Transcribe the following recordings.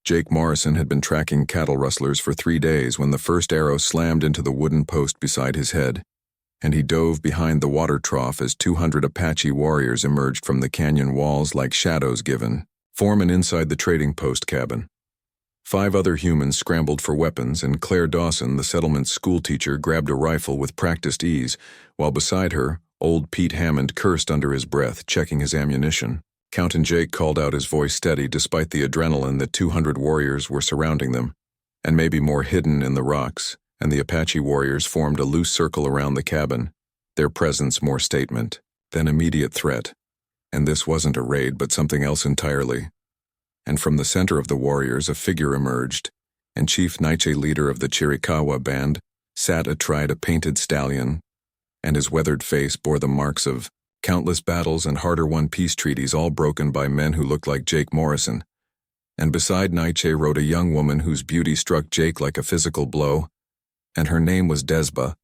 Jake Morrison had been tracking cattle rustlers for 3 days when the first arrow slammed into the wooden post beside his head, and he dove behind the water trough as 200 Apache warriors emerged from the canyon walls like shadows given, foreman inside the trading post cabin. 5 other humans scrambled for weapons, and Claire Dawson, the settlement's schoolteacher, grabbed a rifle with practiced ease, while beside her, old Pete Hammond cursed under his breath, checking his ammunition. Captain Jake called out, his voice steady despite the adrenaline that 200 warriors were surrounding them, and maybe more hidden in the rocks, and the Apache warriors formed a loose circle around the cabin, their presence more statement than immediate threat. And this wasn't a raid but something else entirely. And from the center of the warriors a figure emerged, and Chief Nietzsche, leader of the Chiricahua band, sat astride a painted stallion, and his weathered face bore the marks of countless battles and harder-won peace treaties, all broken by men who looked like Jake Morrison. And beside Nietzsche rode a young woman whose beauty struck Jake like a physical blow, and her name was Desba,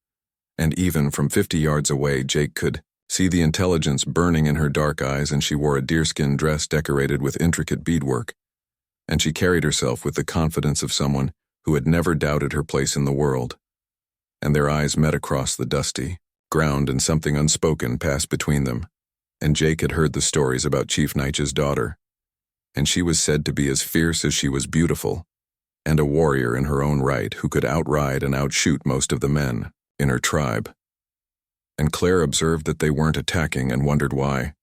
and even from 50 yards away Jake could see the intelligence burning in her dark eyes, and she wore a deerskin dress decorated with intricate beadwork, and she carried herself with the confidence of someone who had never doubted her place in the world. And their eyes met across the dusty ground, and something unspoken passed between them, and Jake had heard the stories about Chief Nietzsche's daughter, and she was said to be as fierce as she was beautiful, and a warrior in her own right who could outride and outshoot most of the men in her tribe. And Claire observed that they weren't attacking and wondered why,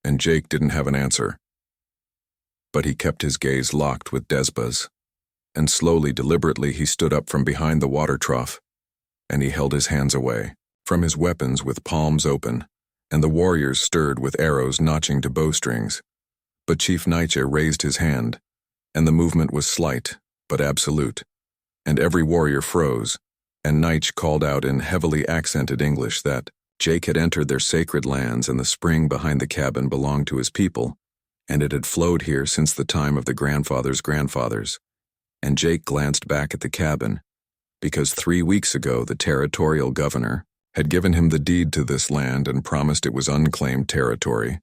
and Jake didn't have an answer. But he kept his gaze locked with Desba's, and slowly, deliberately, he stood up from behind the water trough, and he held his hands away from his weapons with palms open, and the warriors stirred with arrows notching to bowstrings. But Chief Nietzsche raised his hand, and the movement was slight but absolute, and every warrior froze, and Nietzsche called out in heavily accented English that Jake had entered their sacred lands, and the spring behind the cabin belonged to his people, and it had flowed here since the time of the grandfathers' grandfathers. And Jake glanced back at the cabin, because 3 weeks ago the territorial governor had given him the deed to this land and promised it was unclaimed territory,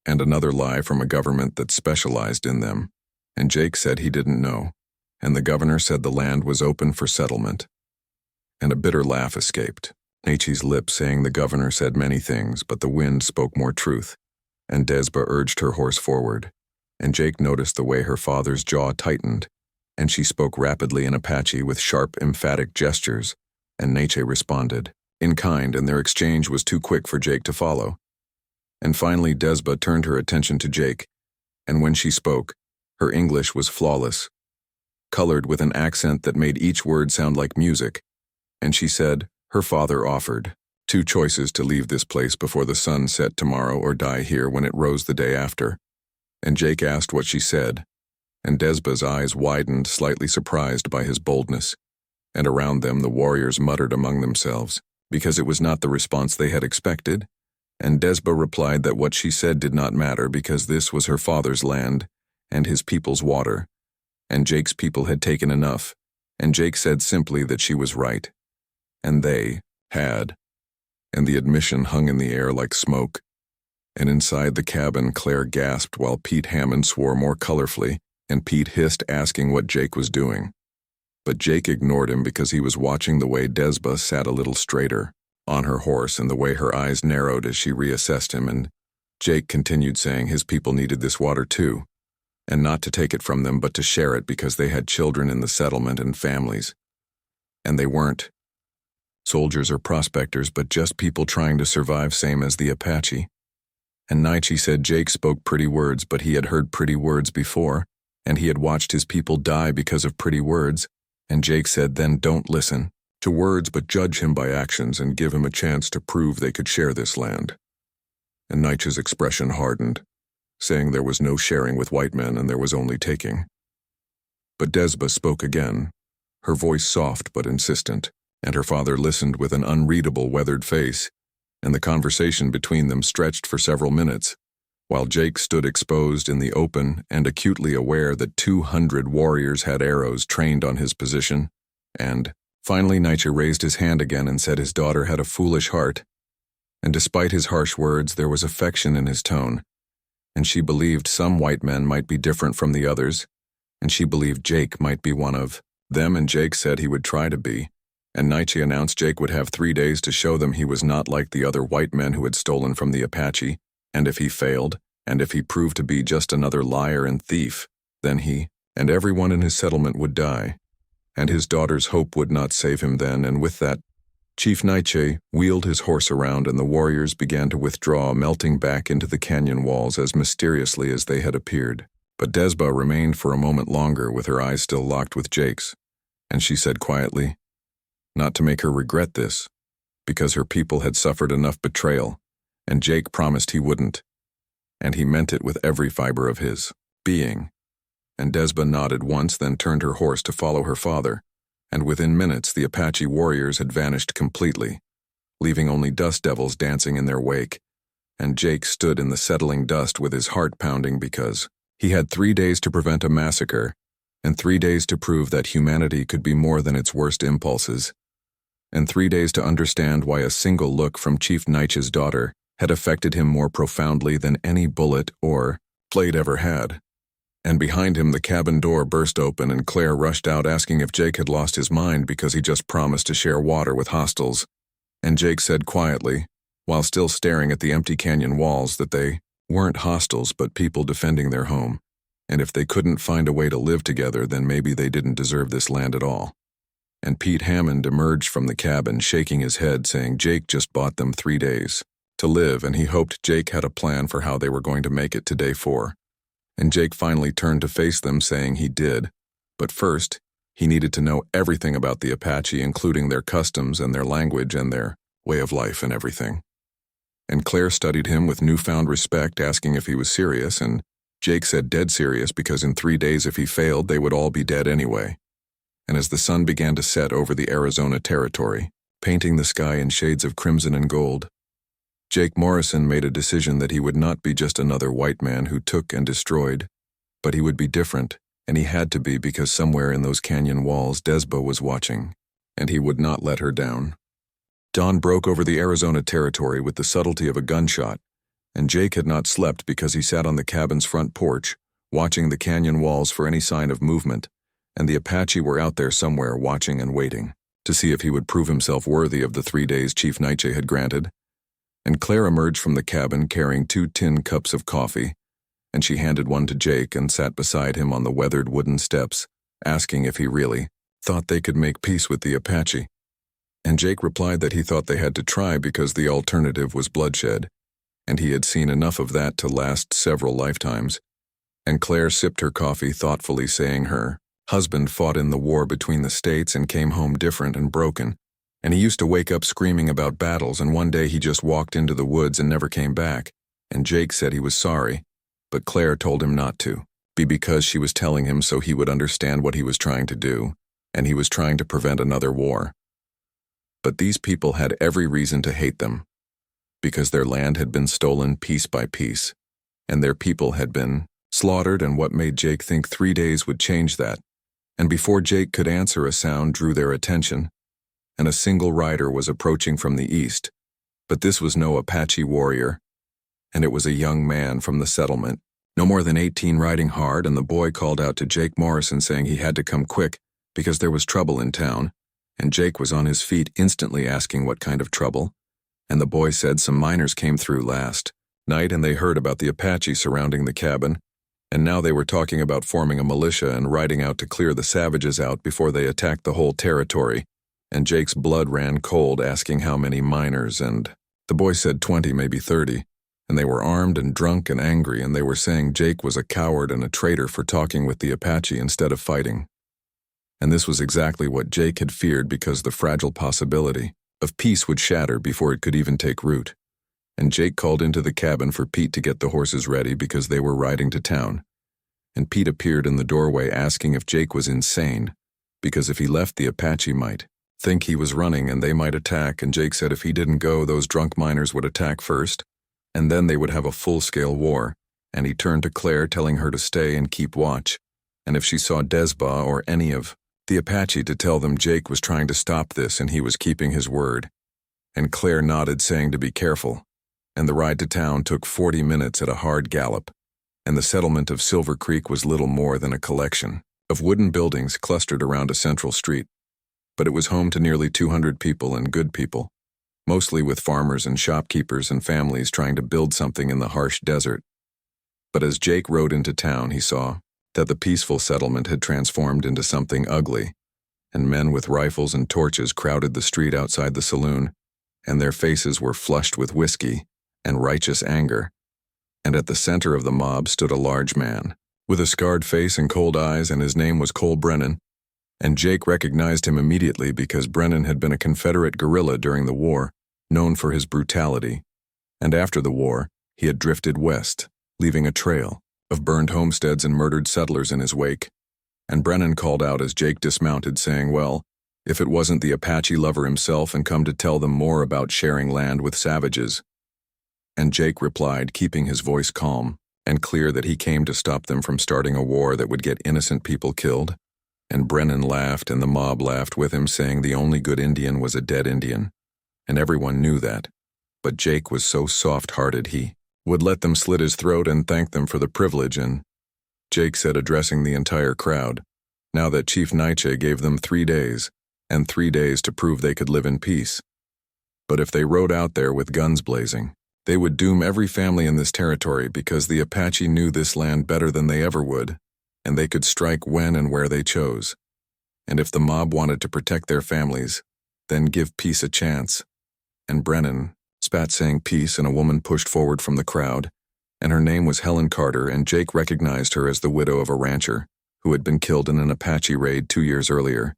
and another lie from a government that specialized in them. And Jake said he didn't know, and the governor said the land was open for settlement. And a bitter laugh escaped Nietzsche's lips, saying the governor said many things, but the wind spoke more truth, and Desba urged her horse forward, and Jake noticed the way her father's jaw tightened, and she spoke rapidly in Apache with sharp, emphatic gestures, and Nietzsche responded in kind, and their exchange was too quick for Jake to follow. And finally Desba turned her attention to Jake, and when she spoke, her English was flawless, colored with an accent that made each word sound like music, and she said her father offered 2 choices: to leave this place before the sun set tomorrow or die here when it rose the day after. And Jake asked what she said, and Desba's eyes widened, slightly surprised by his boldness, and around them the warriors muttered among themselves, because it was not the response they had expected, and Desba replied that what she said did not matter because this was her father's land and his people's water, and Jake's people had taken enough, and Jake said simply that she was right, and they had, and the admission hung in the air like smoke, and inside the cabin Claire gasped while Pete Hammond swore more colorfully, and Pete hissed, asking what Jake was doing. But Jake ignored him because he was watching the way Desba sat a little straighter on her horse and the way her eyes narrowed as she reassessed him, and Jake continued saying his people needed this water too, and not to take it from them but to share it because they had children in the settlement and families. And they weren't soldiers or prospectors, but just people trying to survive, same as the Apache. And Nietzsche said Jake spoke pretty words, but he had heard pretty words before, and he had watched his people die because of pretty words. And Jake said, then don't listen to words but judge him by actions and give him a chance to prove they could share this land. And Nietzsche's expression hardened, saying there was no sharing with white men and there was only taking. But Desba spoke again, her voice soft but insistent, and her father listened with an unreadable, weathered face, and the conversation between them stretched for several minutes, while Jake stood exposed in the open and acutely aware that 200 warriors had arrows trained on his position, and finally Nietzsche raised his hand again and said his daughter had a foolish heart, and despite his harsh words there was affection in his tone, and she believed some white men might be different from the others, and she believed Jake might be one of them, and Jake said he would try to be. And Nietzsche announced Jake would have 3 days to show them he was not like the other white men who had stolen from the Apache, and if he failed, and if he proved to be just another liar and thief, then he and everyone in his settlement would die. And his daughter's hope would not save him then, and with that, Chief Nietzsche wheeled his horse around and the warriors began to withdraw, melting back into the canyon walls as mysteriously as they had appeared. But Desba remained for a moment longer with her eyes still locked with Jake's, and she said quietly, not to make her regret this, because her people had suffered enough betrayal, and Jake promised he wouldn't, and he meant it with every fiber of his being. And Desba nodded once, then turned her horse to follow her father, and within minutes the Apache warriors had vanished completely, leaving only dust devils dancing in their wake, and Jake stood in the settling dust with his heart pounding because he had 3 days to prevent a massacre, and 3 days to prove that humanity could be more than its worst impulses, and 3 days to understand why a single look from Chief Nietzsche's daughter had affected him more profoundly than any bullet or blade ever had. And behind him the cabin door burst open and Claire rushed out asking if Jake had lost his mind because he just promised to share water with hostiles. And Jake said quietly, while still staring at the empty canyon walls, that they weren't hostiles but people defending their home, and if they couldn't find a way to live together then maybe they didn't deserve this land at all. And Pete Hammond emerged from the cabin shaking his head saying Jake just bought them 3 days to live and he hoped Jake had a plan for how they were going to make it to day 4. And Jake finally turned to face them saying he did, but first, he needed to know everything about the Apache, including their customs and their language and their way of life and everything. And Claire studied him with newfound respect, asking if he was serious, and Jake said dead serious because in 3 days if he failed, they would all be dead anyway. And as the sun began to set over the Arizona territory, painting the sky in shades of crimson and gold, Jake Morrison made a decision that he would not be just another white man who took and destroyed, but he would be different, and he had to be because somewhere in those canyon walls Desba was watching, and he would not let her down. Dawn broke over the Arizona territory with the subtlety of a gunshot, and Jake had not slept because he sat on the cabin's front porch, watching the canyon walls for any sign of movement, and the Apache were out there somewhere watching and waiting to see if he would prove himself worthy of the 3 days Chief Nietzsche had granted. And Claire emerged from the cabin carrying 2 tin cups of coffee, and she handed one to Jake and sat beside him on the weathered wooden steps, asking if he really thought they could make peace with the Apache. And Jake replied that he thought they had to try because the alternative was bloodshed, and he had seen enough of that to last several lifetimes. And Claire sipped her coffee thoughtfully, saying her husband fought in the war between the states and came home different and broken, and he used to wake up screaming about battles, and one day he just walked into the woods and never came back, and Jake said he was sorry, but Claire told him not to, because she was telling him so he would understand what he was trying to do, and he was trying to prevent another war. But these people had every reason to hate them, because their land had been stolen piece by piece, and their people had been slaughtered, and what made Jake think 3 days would change that? And before Jake could answer, a sound drew their attention, and a single rider was approaching from the east, but this was no Apache warrior, and it was a young man from the settlement, no more than 18, riding hard, and the boy called out to Jake Morrison saying he had to come quick because there was trouble in town, and Jake was on his feet instantly asking what kind of trouble, and the boy said some miners came through last night and they heard about the Apache surrounding the cabin, and now they were talking about forming a militia and riding out to clear the savages out before they attacked the whole territory. And Jake's blood ran cold, asking how many miners, and the boy said 20, maybe 30, and they were armed and drunk and angry, and they were saying Jake was a coward and a traitor for talking with the Apache instead of fighting. And this was exactly what Jake had feared, because the fragile possibility of peace would shatter before it could even take root. And Jake called into the cabin for Pete to get the horses ready because they were riding to town. And Pete appeared in the doorway asking if Jake was insane, because if he left the Apache might think he was running and they might attack, and Jake said if he didn't go, those drunk miners would attack first, and then they would have a full-scale war, and he turned to Claire telling her to stay and keep watch, and if she saw Desba or any of the Apache to tell them Jake was trying to stop this and he was keeping his word. And Claire nodded saying to be careful, and the ride to town took 40 minutes at a hard gallop, and the settlement of Silver Creek was little more than a collection of wooden buildings clustered around a central street, but it was home to nearly 200 people and good people, mostly with farmers and shopkeepers and families trying to build something in the harsh desert. But as Jake rode into town, he saw that the peaceful settlement had transformed into something ugly, and men with rifles and torches crowded the street outside the saloon, and their faces were flushed with whiskey and righteous anger. And at the center of the mob stood a large man, with a scarred face and cold eyes, and his name was Cole Brennan, and Jake recognized him immediately because Brennan had been a Confederate guerrilla during the war, known for his brutality, and after the war, he had drifted west, leaving a trail of burned homesteads and murdered settlers in his wake. And Brennan called out as Jake dismounted, saying, "Well, if it wasn't the Apache lover himself and come to tell them more about sharing land with savages." And Jake replied, keeping his voice calm and clear, that he came to stop them from starting a war that would get innocent people killed. And Brennan laughed, and the mob laughed with him, saying the only good Indian was a dead Indian. And everyone knew that. But Jake was so soft-hearted he would let them slit his throat and thank them for the privilege. And Jake said, addressing the entire crowd, now that Chief Nietzsche gave them 3 days, and 3 days to prove they could live in peace. But if they rode out there with guns blazing, they would doom every family in this territory, because the Apache knew this land better than they ever would, and they could strike when and where they chose. And if the mob wanted to protect their families, then give peace a chance. And Brennan spat, saying peace, and a woman pushed forward from the crowd, and her name was Helen Carter, and Jake recognized her as the widow of a rancher who had been killed in an Apache raid 2 years earlier.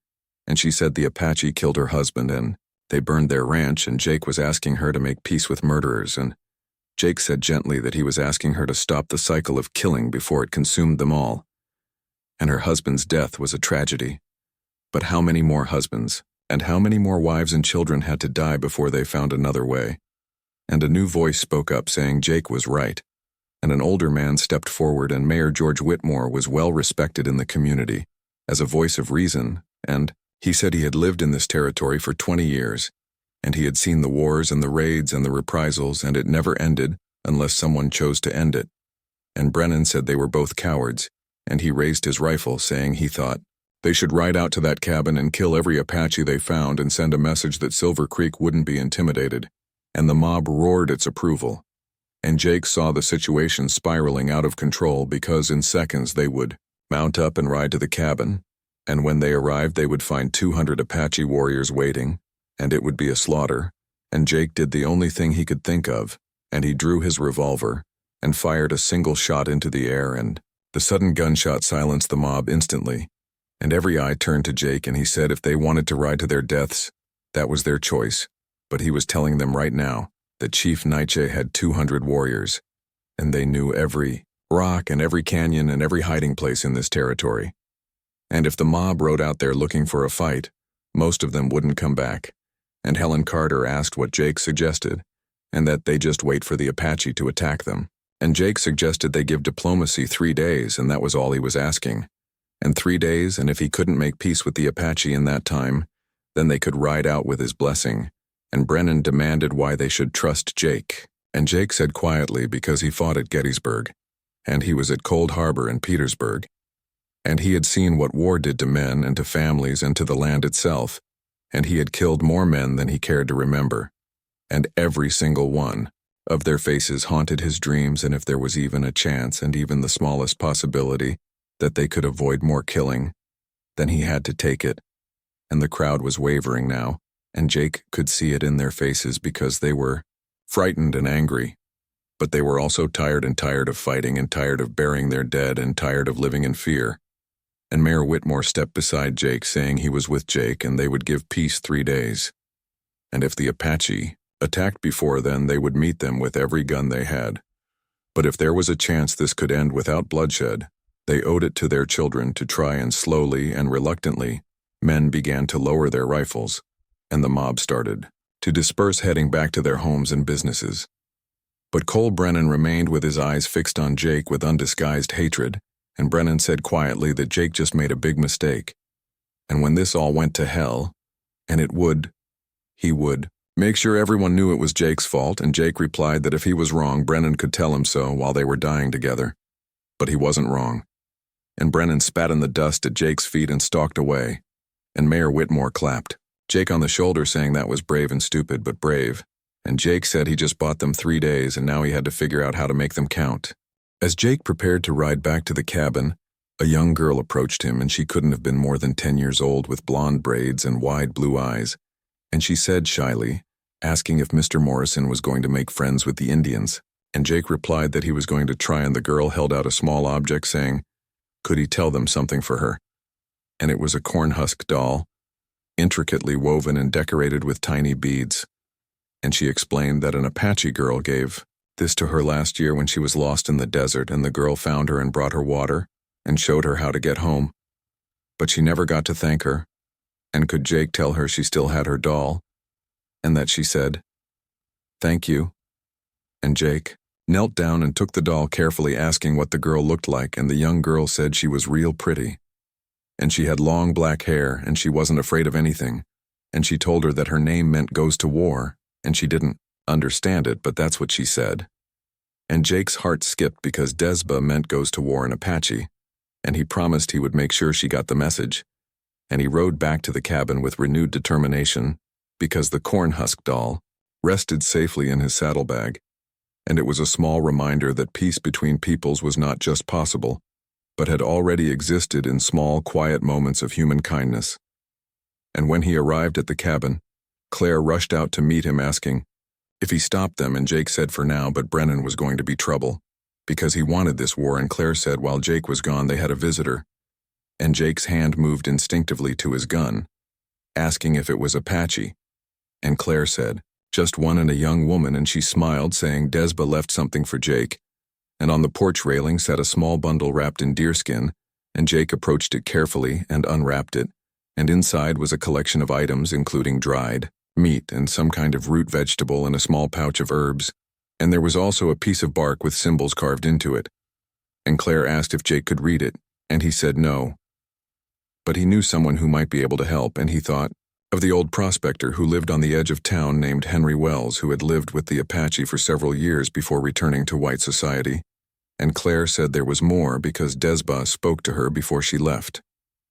And she said the Apache killed her husband and they burned their ranch, and Jake was asking her to make peace with murderers. And Jake said gently that he was asking her to stop the cycle of killing before it consumed them all. And her husband's death was a tragedy. But how many more husbands, and how many more wives and children had to die before they found another way? And a new voice spoke up, saying Jake was right. And an older man stepped forward, and Mayor George Whitmore was well respected in the community as a voice of reason, and he said he had lived in this territory for 20 years, and he had seen the wars and the raids and the reprisals, and it never ended unless someone chose to end it. And Brennan said they were both cowards, and he raised his rifle, saying he thought they should ride out to that cabin and kill every Apache they found and send a message that Silver Creek wouldn't be intimidated. And the mob roared its approval. And Jake saw the situation spiraling out of control, because in seconds they would mount up and ride to the cabin, and when they arrived they would find 200 Apache warriors waiting, and it would be a slaughter. And Jake did the only thing he could think of, and he drew his revolver and fired a single shot into the air, and the sudden gunshot silenced the mob instantly. And every eye turned to Jake, and he said if they wanted to ride to their deaths, that was their choice. But he was telling them right now that Chief Nietzsche had 200 warriors, and they knew every rock and every canyon and every hiding place in this territory. And if the mob rode out there looking for a fight, most of them wouldn't come back. And Helen Carter asked what Jake suggested, and that they just wait for the Apache to attack them. And Jake suggested they give diplomacy 3 days, and that was all he was asking. And 3 days, and if he couldn't make peace with the Apache in that time, then they could ride out with his blessing. And Brennan demanded why they should trust Jake. And Jake said quietly because he fought at Gettysburg, and he was at Cold Harbor in Petersburg, and he had seen what war did to men and to families and to the land itself, and he had killed more men than he cared to remember. And every single one of their faces haunted his dreams, and if there was even a chance and even the smallest possibility that they could avoid more killing, then he had to take it. And the crowd was wavering now, and Jake could see it in their faces because they were frightened and angry, but they were also tired of fighting and tired of burying their dead and tired of living in fear. And Mayor Whitmore stepped beside Jake, saying he was with Jake and they would give peace 3 days. And if the Apache attacked before then, they would meet them with every gun they had. But if there was a chance this could end without bloodshed, they owed it to their children to try, and slowly and reluctantly, men began to lower their rifles, and the mob started to disperse, heading back to their homes and businesses. But Cole Brennan remained with his eyes fixed on Jake with undisguised hatred, and Brennan said quietly that Jake just made a big mistake. And when this all went to hell, and he would make sure everyone knew it was Jake's fault, and Jake replied that if he was wrong, Brennan could tell him so while they were dying together. But he wasn't wrong. and Brennan spat in the dust at Jake's feet and stalked away, and Mayor Whitmore clapped Jake on the shoulder, saying that was brave and stupid, but brave, and Jake said he just bought them 3 days and now he had to figure out how to make them count. As Jake prepared to ride back to the cabin, a young girl approached him, and she couldn't have been more than 10 years old, with blonde braids and wide blue eyes, and she said shyly, asking if Mr. Morrison was going to make friends with the Indians, and Jake replied that he was going to try, and the girl held out a small object, saying, could he tell them something for her? And it was a cornhusk doll, intricately woven and decorated with tiny beads, and she explained that an Apache girl gave this to her last year when she was lost in the desert, and the girl found her and brought her water and showed her how to get home. But she never got to thank her, and could Jake tell her she still had her doll, and that she said, thank you? And Jake knelt down and took the doll carefully, asking what the girl looked like, and the young girl said she was real pretty. And she had long black hair, and she wasn't afraid of anything, and she told her that her name meant goes to war, and she didn't understand it, but that's what she said. And Jake's heart skipped because Desba meant goes to war in Apache, and he promised he would make sure she got the message, and he rode back to the cabin with renewed determination because the cornhusk doll rested safely in his saddlebag, and it was a small reminder that peace between peoples was not just possible, but had already existed in small, quiet moments of human kindness. And when he arrived at the cabin, Claire rushed out to meet him, asking if he stopped them, and Jake said for now, but Brennan was going to be trouble, because he wanted this war, and Claire said while Jake was gone they had a visitor, and Jake's hand moved instinctively to his gun, asking if it was Apache, and Claire said, just one and a young woman, and she smiled, saying Desba left something for Jake, and on the porch railing sat a small bundle wrapped in deerskin, and Jake approached it carefully and unwrapped it, and inside was a collection of items including dried meat and some kind of root vegetable and a small pouch of herbs, and there was also a piece of bark with symbols carved into it. And Claire asked if Jake could read it, and he said no. But he knew someone who might be able to help, and he thought of the old prospector who lived on the edge of town named Henry Wells, who had lived with the Apache for several years before returning to white society. And Claire said there was more because Desba spoke to her before she left,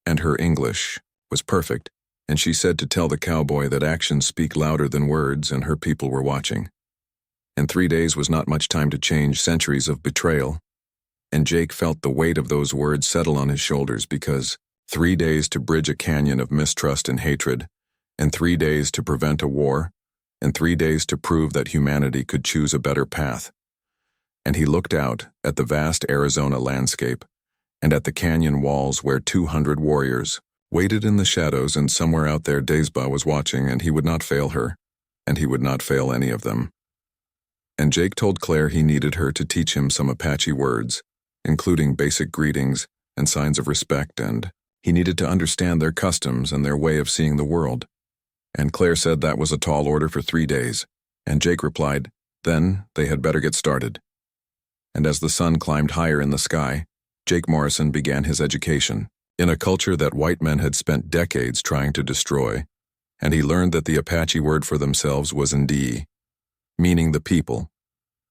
and her English was perfect, and she said to tell the cowboy that actions speak louder than words, and her people were watching. And 3 days was not much time to change centuries of betrayal, and Jake felt the weight of those words settle on his shoulders, because 3 days to bridge a canyon of mistrust and hatred, and 3 days to prevent a war, and 3 days to prove that humanity could choose a better path. And he looked out at the vast Arizona landscape, and at the canyon walls where 200 warriors waited in the shadows, and somewhere out there Desba was watching, and he would not fail her, and he would not fail any of them. And Jake told Claire he needed her to teach him some Apache words, including basic greetings and signs of respect, and he needed to understand their customs and their way of seeing the world. And Claire said that was a tall order for 3 days, and Jake replied, then they had better get started. And as the sun climbed higher in the sky, Jake Morrison began his education in a culture that white men had spent decades trying to destroy, and he learned that the Apache word for themselves was Ndii, meaning the people,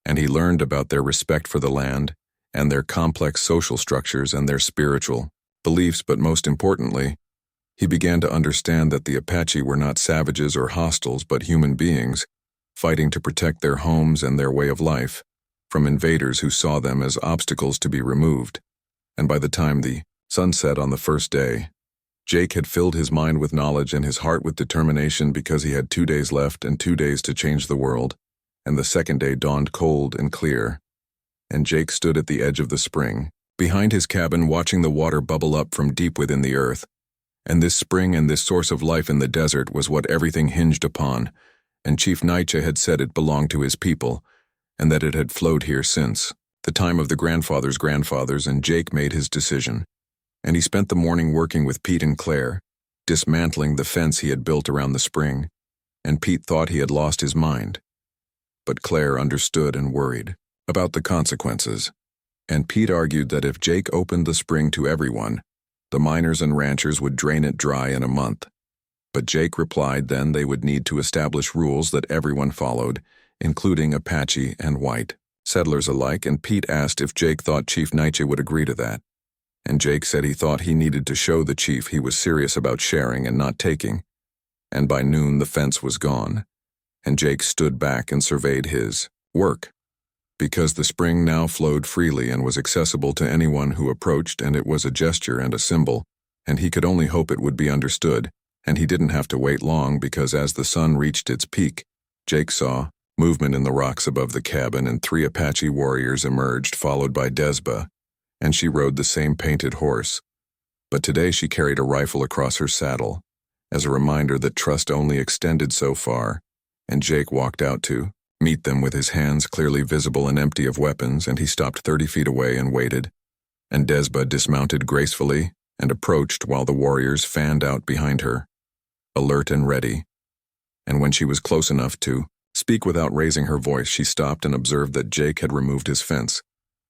and he learned about their respect for the land and their complex social structures and their spiritual beliefs, but most importantly, he began to understand that the Apache were not savages or hostiles, but human beings, fighting to protect their homes and their way of life from invaders who saw them as obstacles to be removed. And by the time the sun set on the first day, Jake had filled his mind with knowledge and his heart with determination, because he had 2 days left and 2 days to change the world, and the second day dawned cold and clear. And Jake stood at the edge of the spring, behind his cabin, watching the water bubble up from deep within the earth. And this spring and this source of life in the desert was what everything hinged upon, and Chief Nietzsche had said it belonged to his people, and that it had flowed here since the time of the grandfathers' grandfathers, and Jake made his decision. And he spent the morning working with Pete and Claire, dismantling the fence he had built around the spring, and Pete thought he had lost his mind. But Claire understood and worried about the consequences, and Pete argued that if Jake opened the spring to everyone, the miners and ranchers would drain it dry in a month. But Jake replied then they would need to establish rules that everyone followed, including Apache and white settlers alike, and Pete asked if Jake thought Chief Nietzsche would agree to that. and Jake said he thought he needed to show the chief he was serious about sharing and not taking, and by noon the fence was gone, and Jake stood back and surveyed his work. Because the spring now flowed freely and was accessible to anyone who approached, and it was a gesture and a symbol, and he could only hope it would be understood, and he didn't have to wait long because as the sun reached its peak, Jake saw movement in the rocks above the cabin and 3 Apache warriors emerged, followed by Desba, and she rode the same painted horse. But today she carried a rifle across her saddle, as a reminder that trust only extended so far, and Jake walked out to meet them with his hands clearly visible and empty of weapons, and he stopped 30 feet away and waited, and Desba dismounted gracefully and approached while the warriors fanned out behind her, alert and ready. And when she was close enough to speak without raising her voice, she stopped and observed that Jake had removed his fence,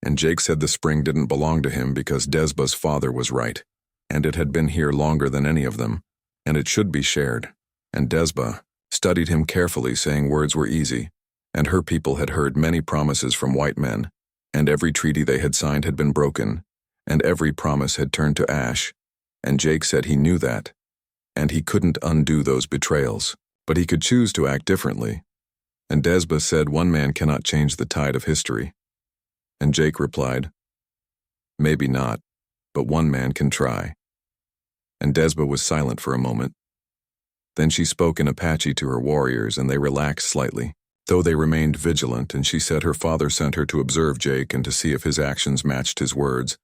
and Jake said the spring didn't belong to him because Desba's father was right, and it had been here longer than any of them, and it should be shared. And Desba studied him carefully, saying words were easy, and her people had heard many promises from white men, and every treaty they had signed had been broken, and every promise had turned to ash, and Jake said he knew that, and he couldn't undo those betrayals, but he could choose to act differently. And Desba said one man cannot change the tide of history. And Jake replied, maybe not, but one man can try. And Desba was silent for a moment. Then she spoke in Apache to her warriors, and they relaxed slightly, though they remained vigilant, and she said her father sent her to observe Jake and to see if his actions matched his words,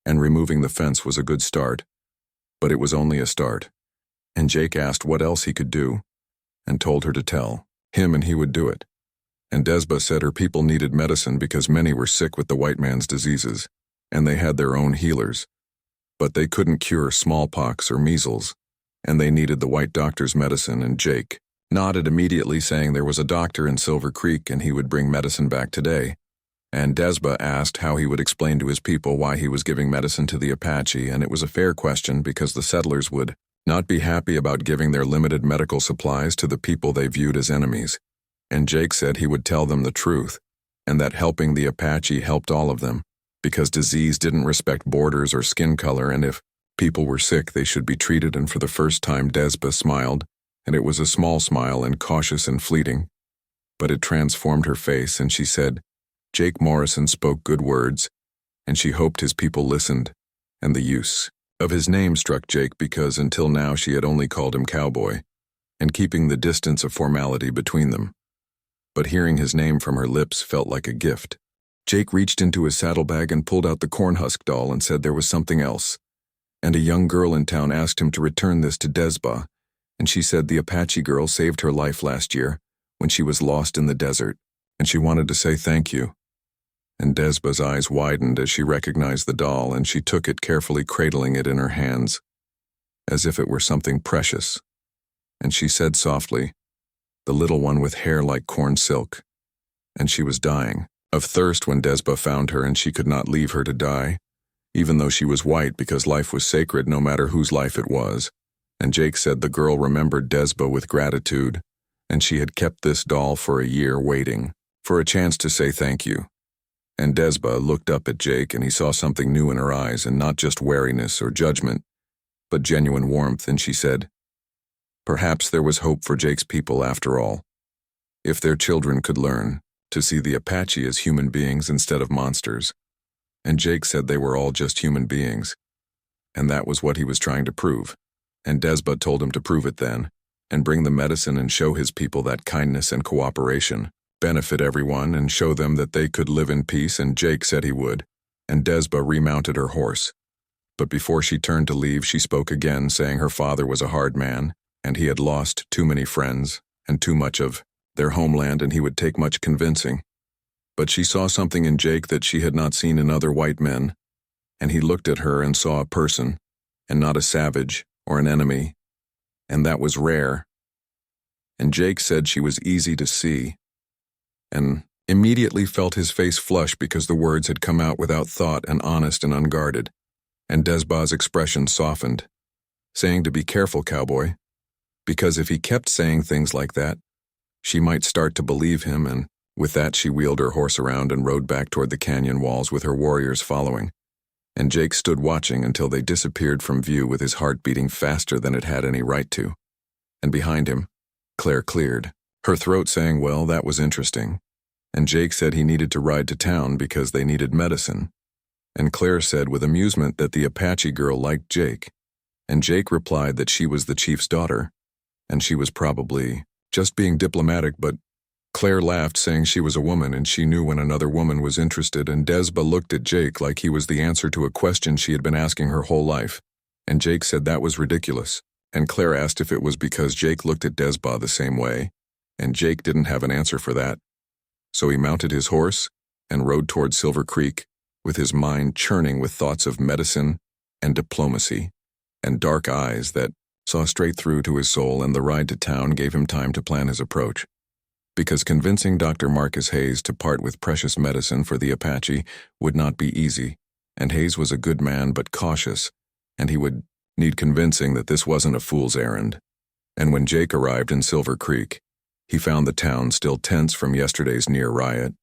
and removing the fence was a good start. But it was only a start. And Jake asked what else he could do, and told her to tell him and he would do it. And Desba said her people needed medicine because many were sick with the white man's diseases, and they had their own healers. But they couldn't cure smallpox or measles, and they needed the white doctor's medicine, and Jake nodded immediately, saying there was a doctor in Silver Creek and he would bring medicine back today. And Desba asked how he would explain to his people why he was giving medicine to the Apache, and it was a fair question because the settlers would not be happy about giving their limited medical supplies to the people they viewed as enemies. And Jake said he would tell them the truth, and that helping the Apache helped all of them, because disease didn't respect borders or skin color, and if people were sick they should be treated. And for the first time Desba smiled, and it was a small smile and cautious and fleeting, but it transformed her face, and she said, Jake Morrison spoke good words, and she hoped his people listened, and the use of his name struck Jake because until now she had only called him Cowboy, and keeping the distance of formality between them. But hearing his name from her lips felt like a gift. Jake reached into his saddlebag and pulled out the cornhusk doll and said there was something else, and a young girl in town asked him to return this to Desba, and she said the Apache girl saved her life last year when she was lost in the desert, and she wanted to say thank you. And Desba's eyes widened as she recognized the doll, and she took it, carefully cradling it in her hands, as if it were something precious. And she said softly, the little one with hair like corn silk. And she was dying of thirst when Desba found her, and she could not leave her to die, even though she was white, because life was sacred no matter whose life it was. And Jake said the girl remembered Desba with gratitude, and she had kept this doll for a year waiting for a chance to say thank you. And Desba looked up at Jake, and he saw something new in her eyes, and not just wariness or judgment, but genuine warmth, and she said, perhaps there was hope for Jake's people after all, if their children could learn to see the Apache as human beings instead of monsters. And Jake said they were all just human beings, and that was what he was trying to prove. And Desba told him to prove it then, and bring the medicine and show his people that kindness and cooperation benefit everyone and show them that they could live in peace, and Jake said he would, and Desba remounted her horse. But before she turned to leave, she spoke again, saying her father was a hard man, and he had lost too many friends and too much of their homeland, and he would take much convincing. But she saw something in Jake that she had not seen in other white men, and he looked at her and saw a person, and not a savage or an enemy, and that was rare. And Jake said she was easy to see, and immediately felt his face flush because the words had come out without thought and honest and unguarded. And Desba's expression softened, saying to be careful, Cowboy, because if he kept saying things like that, she might start to believe him. And with that she wheeled her horse around and rode back toward the canyon walls with her warriors following. and Jake stood watching until they disappeared from view with his heart beating faster than it had any right to. And behind him, Claire cleared, her throat saying, "Well, that was interesting." And Jake said he needed to ride to town because they needed medicine. And Claire said with amusement that the Apache girl liked Jake. And Jake replied that she was the chief's daughter, and she was probably just being diplomatic, but Claire laughed, saying she was a woman and she knew when another woman was interested, and Desba looked at Jake like he was the answer to a question she had been asking her whole life. And Jake said that was ridiculous. And Claire asked if it was because Jake looked at Desba the same way, and Jake didn't have an answer for that. So he mounted his horse and rode toward Silver Creek, with his mind churning with thoughts of medicine and diplomacy, and dark eyes that saw straight through to his soul, and the ride to town gave him time to plan his approach. Because convincing Dr. Marcus Hayes to part with precious medicine for the Apache would not be easy, and Hayes was a good man but cautious, and he would need convincing that this wasn't a fool's errand. And when Jake arrived in Silver Creek, he found the town still tense from yesterday's near riot,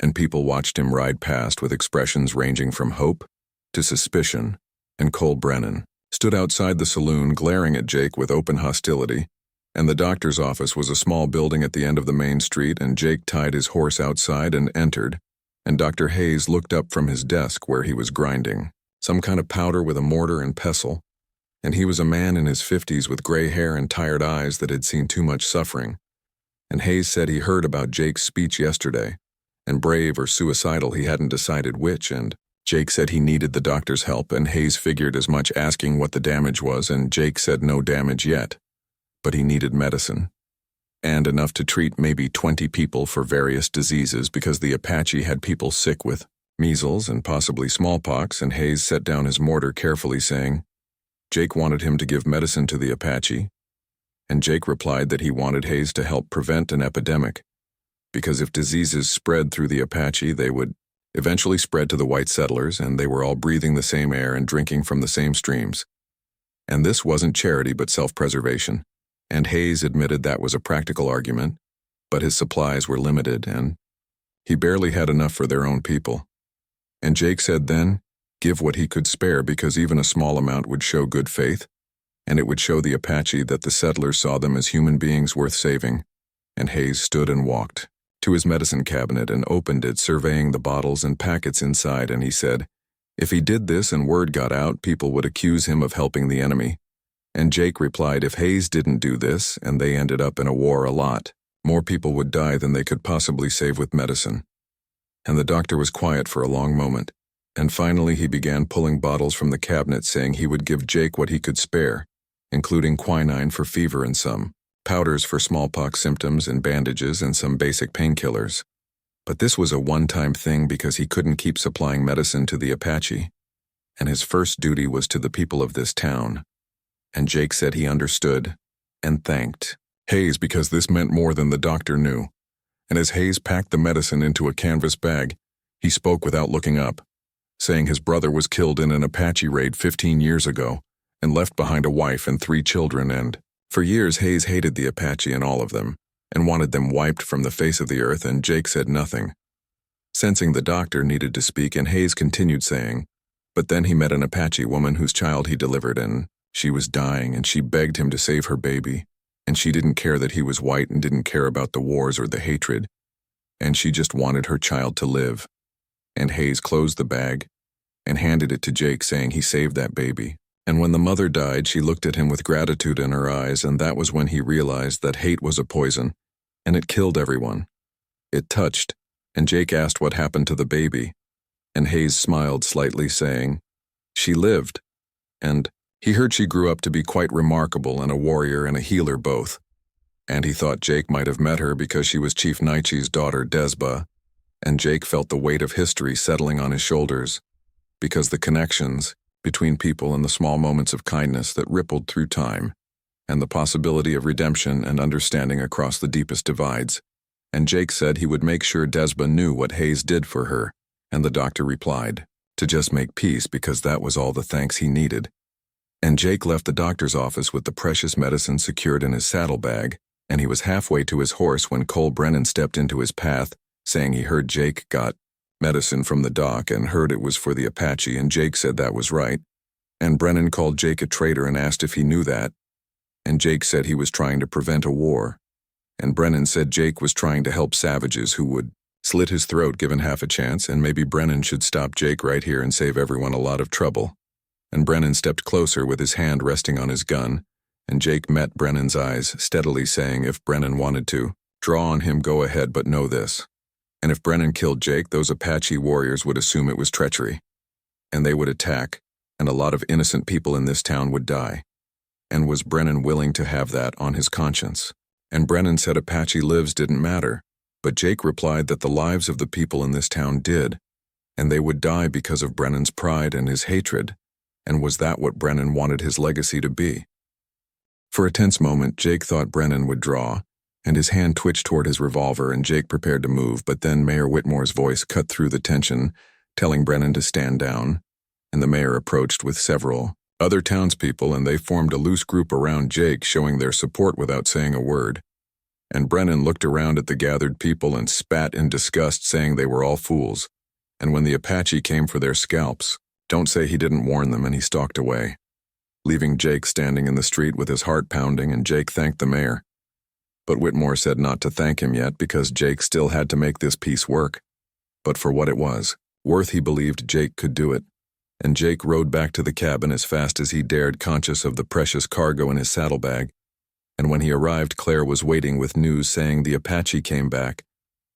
and people watched him ride past with expressions ranging from hope to suspicion, and Cole Brennan stood outside the saloon glaring at Jake with open hostility, and the doctor's office was a small building at the end of the main street, and Jake tied his horse outside and entered, and Dr. Hayes looked up from his desk where he was grinding some kind of powder with a mortar and pestle, and he was a man in his 50s with gray hair and tired eyes that had seen too much suffering. And Hayes said he heard about Jake's speech yesterday, and brave or suicidal, he hadn't decided which, and Jake said he needed the doctor's help, and Hayes figured as much, asking what the damage was, and Jake said no damage yet, but he needed medicine, and enough to treat maybe 20 people for various diseases, because the Apache had people sick with measles and possibly smallpox. And Hayes set down his mortar carefully, saying Jake wanted him to give medicine to the Apache, and Jake replied that he wanted Hayes to help prevent an epidemic, because if diseases spread through the Apache, they would eventually spread to the white settlers, and they were all breathing the same air and drinking from the same streams. And this wasn't charity but self-preservation, and Hayes admitted that was a practical argument, but his supplies were limited, and he barely had enough for their own people. And Jake said then, give what he could spare, because even a small amount would show good faith, and it would show the Apache that the settlers saw them as human beings worth saving. And Hayes stood and walked to his medicine cabinet and opened it, surveying the bottles and packets inside, and he said, if he did this and word got out, people would accuse him of helping the enemy. And Jake replied, if Hayes didn't do this, and they ended up in a war a lot, more people would die than they could possibly save with medicine. And the doctor was quiet for a long moment, and finally he began pulling bottles from the cabinet, saying he would give Jake what he could spare, including quinine for fever and some powders for smallpox symptoms and bandages and some basic painkillers. But this was a one-time thing because he couldn't keep supplying medicine to the Apache, and his first duty was to the people of this town. And Jake said he understood and thanked Hayes because this meant more than the doctor knew. And as Hayes packed the medicine into a canvas bag, he spoke without looking up, saying his brother was killed in an Apache raid 15 years ago and left behind a wife and 3 children, and for years Hayes hated the Apache and all of them, and wanted them wiped from the face of the earth, and Jake said nothing, sensing the doctor needed to speak, and Hayes continued saying, but then he met an Apache woman whose child he delivered, and she was dying, and she begged him to save her baby, and she didn't care that he was white and didn't care about the wars or the hatred, and she just wanted her child to live. And Hayes closed the bag and handed it to Jake, saying he saved that baby. And when the mother died, she looked at him with gratitude in her eyes, and that was when he realized that hate was a poison, and it killed everyone. It touched, and Jake asked what happened to the baby, and Hayes smiled slightly, saying, she lived, and he heard she grew up to be quite remarkable and a warrior and a healer both. And he thought Jake might have met her because she was Chief Naiche's daughter, Desba, and Jake felt the weight of history settling on his shoulders, because the connections between people and the small moments of kindness that rippled through time, and the possibility of redemption and understanding across the deepest divides. And Jake said he would make sure Desba knew what Hayes did for her, and the doctor replied, to just make peace, because that was all the thanks he needed. And Jake left the doctor's office with the precious medicine secured in his saddlebag, and he was halfway to his horse when Cole Brennan stepped into his path, saying he heard Jake got medicine from the dock and heard it was for the Apache, and Jake said that was right. And Brennan called Jake a traitor and asked if he knew that. And Jake said he was trying to prevent a war. And Brennan said Jake was trying to help savages who would slit his throat given half a chance, and maybe Brennan should stop Jake right here and save everyone a lot of trouble. And Brennan stepped closer with his hand resting on his gun, and Jake met Brennan's eyes, steadily saying if Brennan wanted to draw on him, go ahead, but know this. And if Brennan killed Jake, those Apache warriors would assume it was treachery. And they would attack, and a lot of innocent people in this town would die. And was Brennan willing to have that on his conscience? And Brennan said Apache lives didn't matter, but Jake replied that the lives of the people in this town did, and they would die because of Brennan's pride and his hatred. And was that what Brennan wanted his legacy to be? For a tense moment, Jake thought Brennan would draw, and his hand twitched toward his revolver, and Jake prepared to move, but then Mayor Whitmore's voice cut through the tension, telling Brennan to stand down, and the mayor approached with several other townspeople, and they formed a loose group around Jake, showing their support without saying a word. And Brennan looked around at the gathered people and spat in disgust, saying they were all fools. And when the Apache came for their scalps, don't say he didn't warn them, and he stalked away, leaving Jake standing in the street with his heart pounding, and Jake thanked the mayor. But Whitmore said not to thank him yet because Jake still had to make this piece work. But for what it was worth, he believed Jake could do it. And Jake rode back to the cabin as fast as he dared, conscious of the precious cargo in his saddlebag. And when he arrived, Claire was waiting with news saying the Apache came back,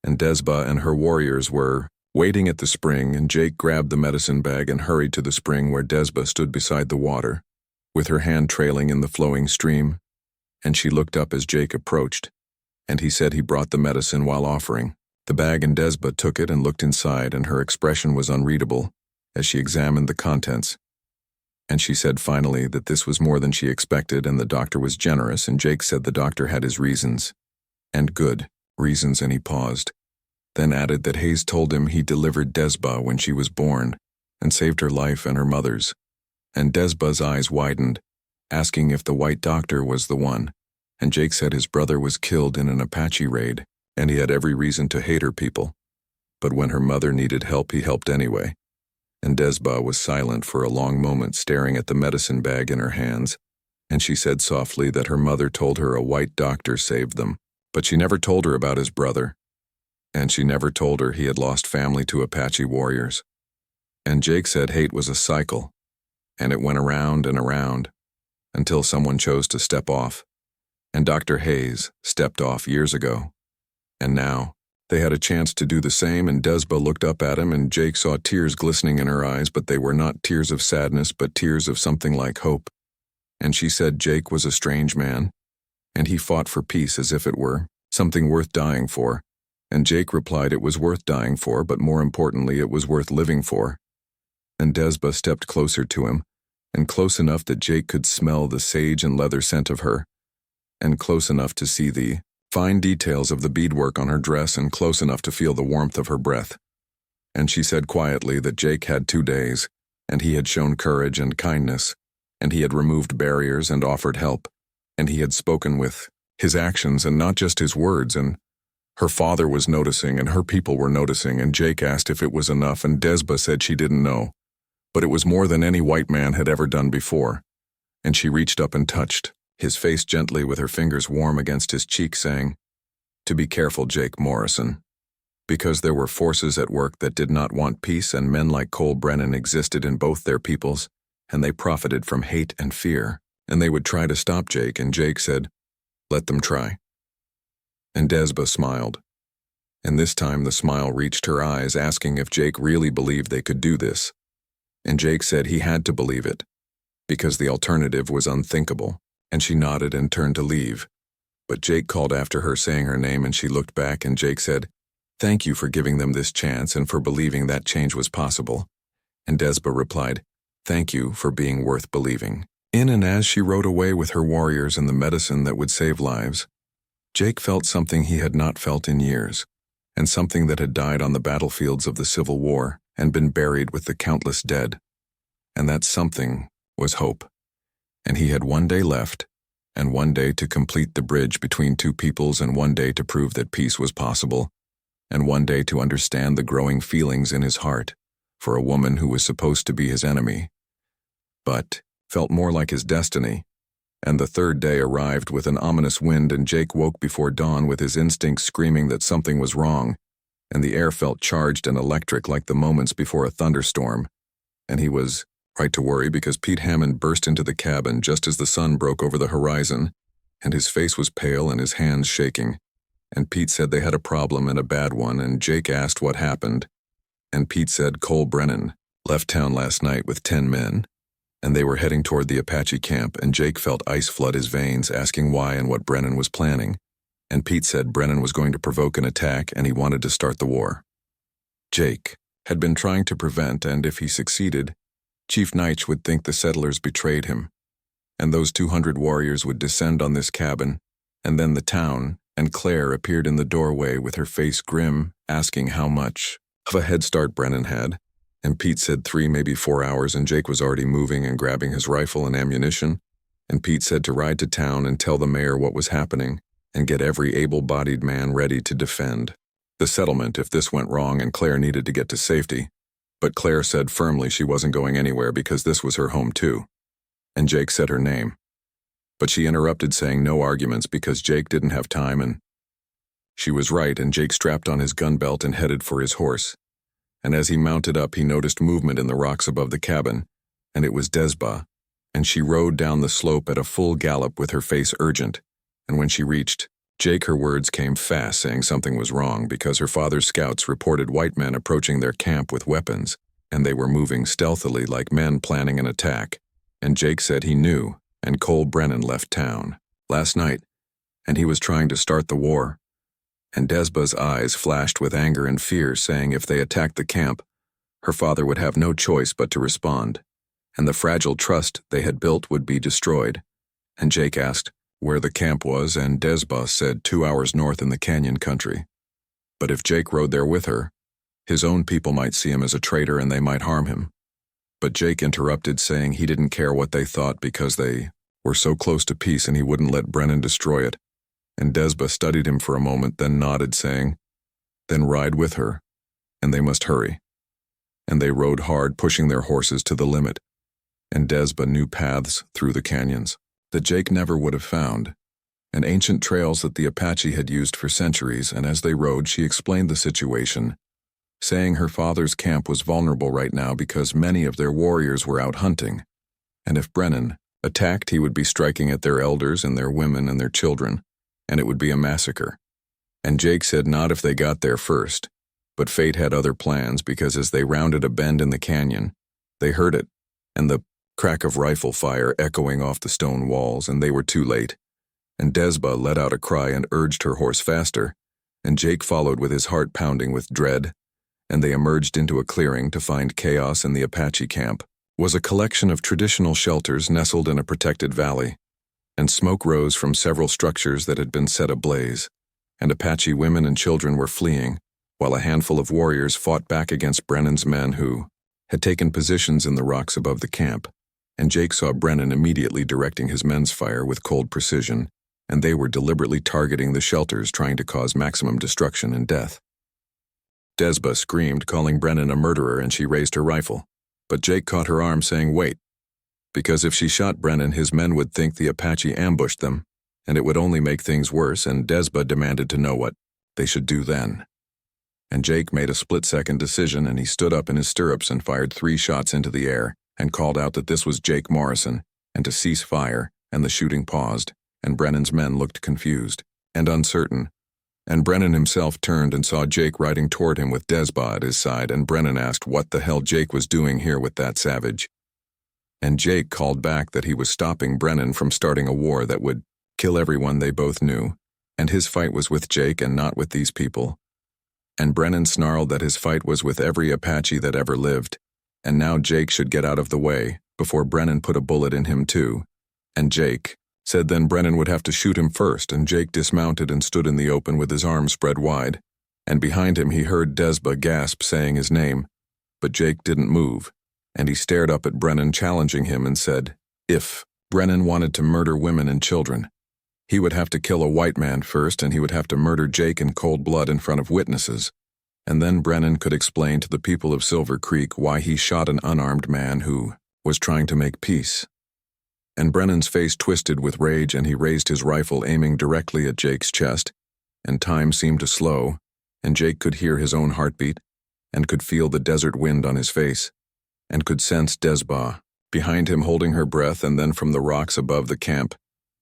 and Desba and her warriors were waiting at the spring, and Jake grabbed the medicine bag and hurried to the spring where Desba stood beside the water, with her hand trailing in the flowing stream. And she looked up as Jake approached, and he said he brought the medicine while offering the bag, and Desba took it and looked inside, and her expression was unreadable as she examined the contents. And she said finally that this was more than she expected, and the doctor was generous, and Jake said the doctor had his reasons, and good reasons, and he paused, then added that Hayes told him he delivered Desba when she was born, and saved her life and her mother's. And Desba's eyes widened, asking if the white doctor was the one, and Jake said his brother was killed in an Apache raid, and he had every reason to hate her people. But when her mother needed help, he helped anyway. And Desba was silent for a long moment, staring at the medicine bag in her hands, and she said softly that her mother told her a white doctor saved them, but she never told her about his brother, and she never told her he had lost family to Apache warriors. And Jake said hate was a cycle, and it went around and around, until someone chose to step off, and Dr. Hayes stepped off years ago, and now they had a chance to do the same. And Desba looked up at him, and Jake saw tears glistening in her eyes, but they were not tears of sadness, but tears of something like hope. And she said Jake was a strange man, and he fought for peace as if it were something worth dying for. And Jake replied it was worth dying for, but more importantly it was worth living for. And Desba stepped closer to him, and close enough that Jake could smell the sage and leather scent of her, and close enough to see the fine details of the beadwork on her dress, and close enough to feel the warmth of her breath. And she said quietly that Jake had 2 days, and he had shown courage and kindness, and he had removed barriers and offered help, and he had spoken with his actions and not just his words, and her father was noticing and her people were noticing, and Jake asked if it was enough, and Desba said she didn't know, but it was more than any white man had ever done before. And she reached up and touched his face gently with her fingers warm against his cheek, saying, "To be careful, Jake Morrison," because there were forces at work that did not want peace, and men like Cole Brennan existed in both their peoples, and they profited from hate and fear, and they would try to stop Jake, and Jake said, "Let them try." And Desba smiled, and this time the smile reached her eyes, asking if Jake really believed they could do this. And Jake said he had to believe it, because the alternative was unthinkable. And she nodded and turned to leave. But Jake called after her, saying her name, and she looked back, and Jake said, "Thank you for giving them this chance and for believing that change was possible." And Desba replied, "Thank you for being worth believing in." And as she rode away with her warriors and the medicine that would save lives, Jake felt something he had not felt in years, and something that had died on the battlefields of the Civil War and been buried with the countless dead. And that something was hope. And he had 1 day left, and 1 day to complete the bridge between 2 peoples, and 1 day to prove that peace was possible, and one day to understand the growing feelings in his heart for a woman who was supposed to be his enemy, but felt more like his destiny. And the third day arrived with an ominous wind, and Jake woke before dawn with his instincts screaming that something was wrong, and the air felt charged and electric like the moments before a thunderstorm. And he was right to worry because Pete Hammond burst into the cabin just as the sun broke over the horizon, and his face was pale and his hands shaking. And Pete said they had a problem and a bad one, and Jake asked what happened. And Pete said Cole Brennan left town last night with 10 men, and they were heading toward the Apache camp, and Jake felt ice flood his veins, asking why and what Brennan was planning. And Pete said Brennan was going to provoke an attack and he wanted to start the war. Jake had been trying to prevent, and if he succeeded, Chief Neitch would think the settlers betrayed him, and those 200 warriors would descend on this cabin, and then the town, and Claire appeared in the doorway with her face grim, asking how much of a head start Brennan had. And Pete said 3, maybe 4 hours, and Jake was already moving and grabbing his rifle and ammunition. And Pete said to ride to town and tell the mayor what was happening and get every able-bodied man ready to defend the settlement if this went wrong and Claire needed to get to safety. But Claire said firmly she wasn't going anywhere because this was her home too. And Jake said her name. But she interrupted, saying no arguments because Jake didn't have time, and she was right, and Jake strapped on his gun belt and headed for his horse. And as he mounted up, he noticed movement in the rocks above the cabin, and it was Desba, and she rode down the slope at a full gallop with her face urgent. And when she reached Jake, her words came fast, saying something was wrong because her father's scouts reported white men approaching their camp with weapons, and they were moving stealthily like men planning an attack. And Jake said he knew, and Cole Brennan left town last night, and he was trying to start the war. And Desba's eyes flashed with anger and fear, saying if they attacked the camp, her father would have no choice but to respond, and the fragile trust they had built would be destroyed. And Jake asked where the camp was, and Desba said 2 hours north in the canyon country. But if Jake rode there with her, his own people might see him as a traitor and they might harm him. But Jake interrupted, saying he didn't care what they thought because they were so close to peace and he wouldn't let Brennan destroy it. And Desba studied him for a moment, then nodded, saying, then ride with her, and they must hurry. And they rode hard, pushing their horses to the limit. And Desba knew paths through the canyons that Jake never would have found, and ancient trails that the Apache had used for centuries, and as they rode she explained the situation, saying her father's camp was vulnerable right now because many of their warriors were out hunting, and if Brennan attacked he would be striking at their elders and their women and their children, and it would be a massacre. And Jake said not if they got there first, but fate had other plans because as they rounded a bend in the canyon, they heard it, and the crack of rifle fire echoing off the stone walls, and they were too late. And Desba let out a cry and urged her horse faster, and Jake followed with his heart pounding with dread, and they emerged into a clearing to find chaos. In the Apache camp was a collection of traditional shelters nestled in a protected valley, and smoke rose from several structures that had been set ablaze, and Apache women and children were fleeing, while a handful of warriors fought back against Brennan's men who had taken positions in the rocks above the camp. And Jake saw Brennan immediately directing his men's fire with cold precision, and they were deliberately targeting the shelters, trying to cause maximum destruction and death. Desba screamed, calling Brennan a murderer, and she raised her rifle. But Jake caught her arm, saying, wait, because if she shot Brennan, his men would think the Apache ambushed them, and it would only make things worse, and Desba demanded to know what they should do then. And Jake made a split-second decision, and he stood up in his stirrups and fired 3 shots into the air, and called out that this was Jake Morrison, and to cease fire, and the shooting paused, and Brennan's men looked confused and uncertain. And Brennan himself turned and saw Jake riding toward him with Desba at his side, and Brennan asked what the hell Jake was doing here with that savage. And Jake called back that he was stopping Brennan from starting a war that would kill everyone they both knew, and his fight was with Jake and not with these people. And Brennan snarled that his fight was with every Apache that ever lived, and now Jake should get out of the way before Brennan put a bullet in him too. And Jake said then Brennan would have to shoot him first, and Jake dismounted and stood in the open with his arms spread wide, and behind him he heard Desba gasp, saying his name, but Jake didn't move, and he stared up at Brennan, challenging him, and said, if Brennan wanted to murder women and children, He would have to kill a white man first, and he would have to murder Jake in cold blood in front of witnesses. And then Brennan could explain to the people of Silver Creek why he shot an unarmed man who was trying to make peace. And Brennan's face twisted with rage, and he raised his rifle, aiming directly at Jake's chest, and time seemed to slow, and Jake could hear his own heartbeat, and could feel the desert wind on his face, and could sense Desba behind him holding her breath. And then from the rocks above the camp,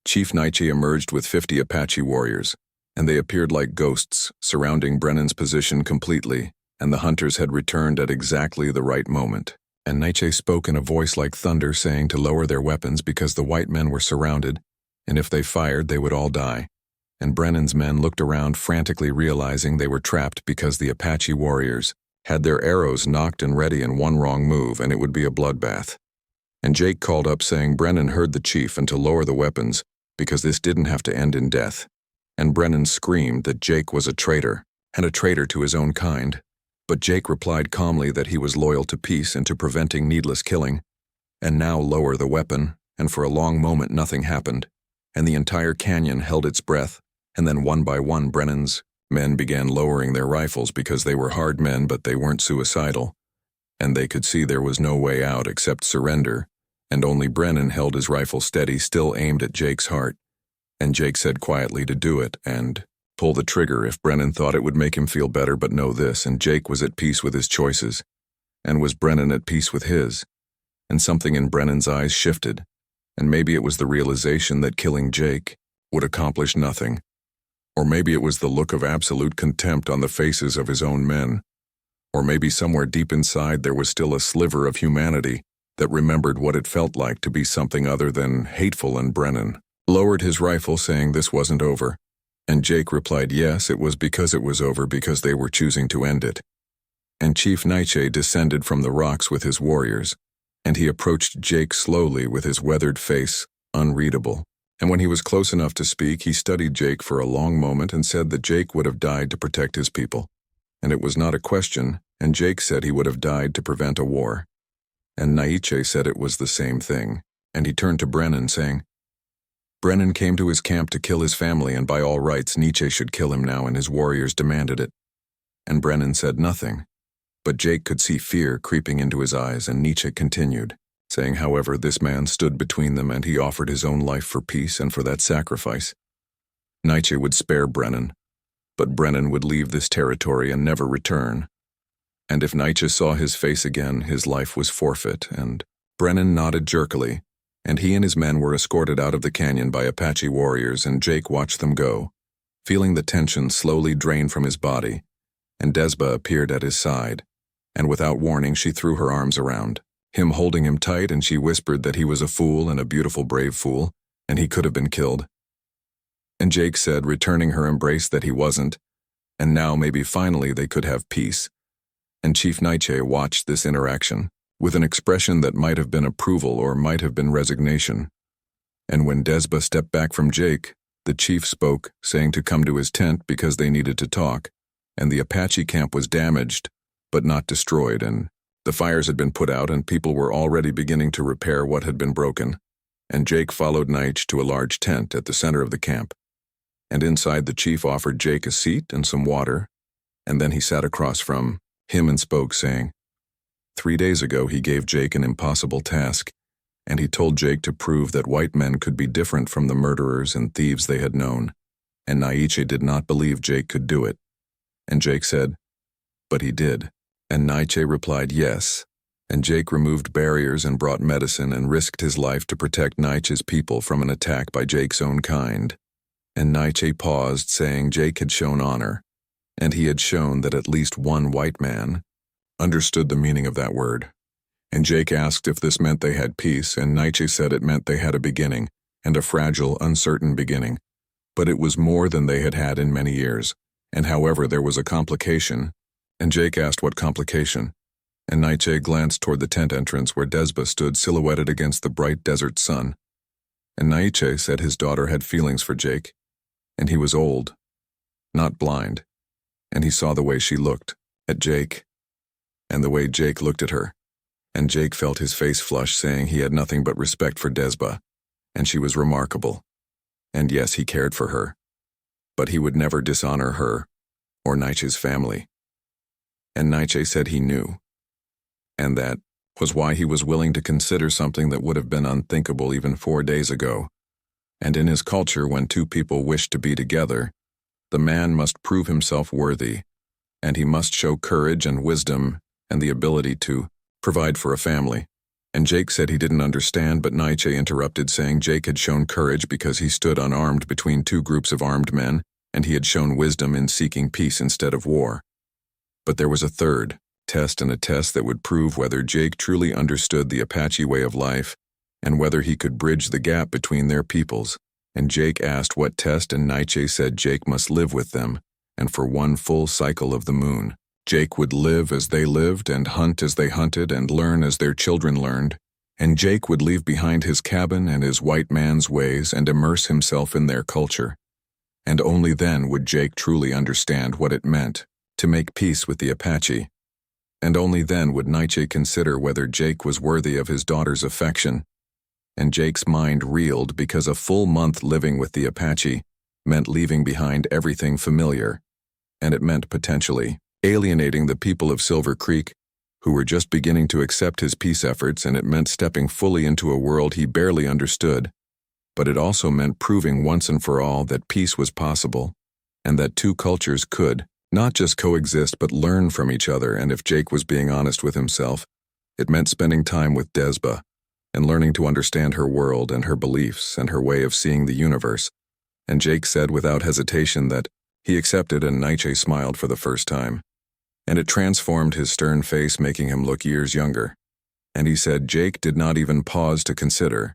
Chief Naiche emerged with 50 Apache warriors, and they appeared like ghosts, surrounding Brennan's position completely, and the hunters had returned at exactly the right moment. And Naiche spoke in a voice like thunder, saying to lower their weapons because the white men were surrounded, and if they fired, they would all die. And Brennan's men looked around frantically, realizing they were trapped because the Apache warriors had their arrows knocked and ready, and one wrong move and it would be a bloodbath. And Jake called up saying Brennan heard the chief and to lower the weapons because this didn't have to end in death. And Brennan screamed that Jake was a traitor, and a traitor to his own kind. But Jake replied calmly that he was loyal to peace and to preventing needless killing. And now lower the weapon, and for a long moment nothing happened, and the entire canyon held its breath, and then one by one Brennan's men began lowering their rifles because they were hard men, but they weren't suicidal. And they could see there was no way out except surrender, and only Brennan held his rifle steady, still aimed at Jake's heart. And Jake said quietly to do it, and pull the trigger if Brennan thought it would make him feel better, but know this, and Jake was at peace with his choices, and was Brennan at peace with his? And something in Brennan's eyes shifted, and maybe it was the realization that killing Jake would accomplish nothing, or maybe it was the look of absolute contempt on the faces of his own men, or maybe somewhere deep inside there was still a sliver of humanity that remembered what it felt like to be something other than hateful. And Brennan lowered his rifle, saying this wasn't over. And Jake replied yes, it was because it was over, because they were choosing to end it. And Chief Naiche descended from the rocks with his warriors, and he approached Jake slowly with his weathered face, unreadable. And when he was close enough to speak, he studied Jake for a long moment and said that Jake would have died to protect his people. And it was not a question, and Jake said he would have died to prevent a war. And Naiche said it was the same thing, and he turned to Brennan, saying, Brennan came to his camp to kill his family, and by all rights Naiche should kill him now, and his warriors demanded it. And Brennan said nothing, but Jake could see fear creeping into his eyes, and Naiche continued, saying, however, this man stood between them, and he offered his own life for peace, and for that sacrifice Naiche would spare Brennan, but Brennan would leave this territory and never return. And if Naiche saw his face again, his life was forfeit. And Brennan nodded jerkily, and he and his men were escorted out of the canyon by Apache warriors, and Jake watched them go, feeling the tension slowly drain from his body. And Desba appeared at his side, and without warning she threw her arms around him, holding him tight, and she whispered that he was a fool, and a beautiful brave fool, and he could have been killed. And Jake said, returning her embrace, that he wasn't, and now maybe finally they could have peace. And Chief Naiche watched this interaction with an expression that might have been approval or might have been resignation. And when Desba stepped back from Jake, the chief spoke, saying to come to his tent because they needed to talk, and the Apache camp was damaged, but not destroyed, and the fires had been put out, and people were already beginning to repair what had been broken. And Jake followed Naiche to a large tent at the center of the camp, and inside the chief offered Jake a seat and some water, and then he sat across from him and spoke, saying, 3 days ago he gave Jake an impossible task, and he told Jake to prove that white men could be different from the murderers and thieves they had known, and Naiche did not believe Jake could do it. And Jake said, but he did. And Naiche replied yes, and Jake removed barriers and brought medicine and risked his life to protect Naiche's people from an attack by Jake's own kind. And Naiche paused, saying Jake had shown honor, and he had shown that at least one white man understood the meaning of that word. And Jake asked if this meant they had peace, and Naiche said it meant they had a beginning, and a fragile, uncertain beginning. But it was more than they had had in many years, and however there was a complication. And Jake asked what complication, and Naiche glanced toward the tent entrance where Desba stood silhouetted against the bright desert sun. And Naiche said his daughter had feelings for Jake, and he was old, not blind, and he saw the way she looked at Jake, and the way Jake looked at her, and Jake felt his face flush, saying he had nothing but respect for Desba, and she was remarkable. And yes, he cared for her. But he would never dishonor her or Nietzsche's family. And Nietzsche said he knew. And that was why he was willing to consider something that would have been unthinkable even 4 days ago. And in his culture, when two people wish to be together, the man must prove himself worthy, and he must show courage and wisdom and the ability to provide for a family. And Jake said he didn't understand, but Nietzsche interrupted, saying Jake had shown courage because he stood unarmed between two groups of armed men, and he had shown wisdom in seeking peace instead of war. But there was a third test, and a test that would prove whether Jake truly understood the Apache way of life and whether he could bridge the gap between their peoples. And Jake asked what test, and Nietzsche said Jake must live with them, and for one full cycle of the moon. Jake would live as they lived and hunt as they hunted and learn as their children learned, and Jake would leave behind his cabin and his white man's ways and immerse himself in their culture. And only then would Jake truly understand what it meant to make peace with the Apache. And only then would Nietzsche consider whether Jake was worthy of his daughter's affection. And Jake's mind reeled because a full month living with the Apache meant leaving behind everything familiar, and it meant potentially alienating the people of Silver Creek, who were just beginning to accept his peace efforts, and it meant stepping fully into a world he barely understood. But it also meant proving once and for all that peace was possible, and that two cultures could not just coexist but learn from each other. And if Jake was being honest with himself, it meant spending time with Desba and learning to understand her world and her beliefs and her way of seeing the universe. And Jake said without hesitation that he accepted, and Nietzsche smiled for the first time. And it transformed his stern face, making him look years younger. And he said Jake did not even pause to consider,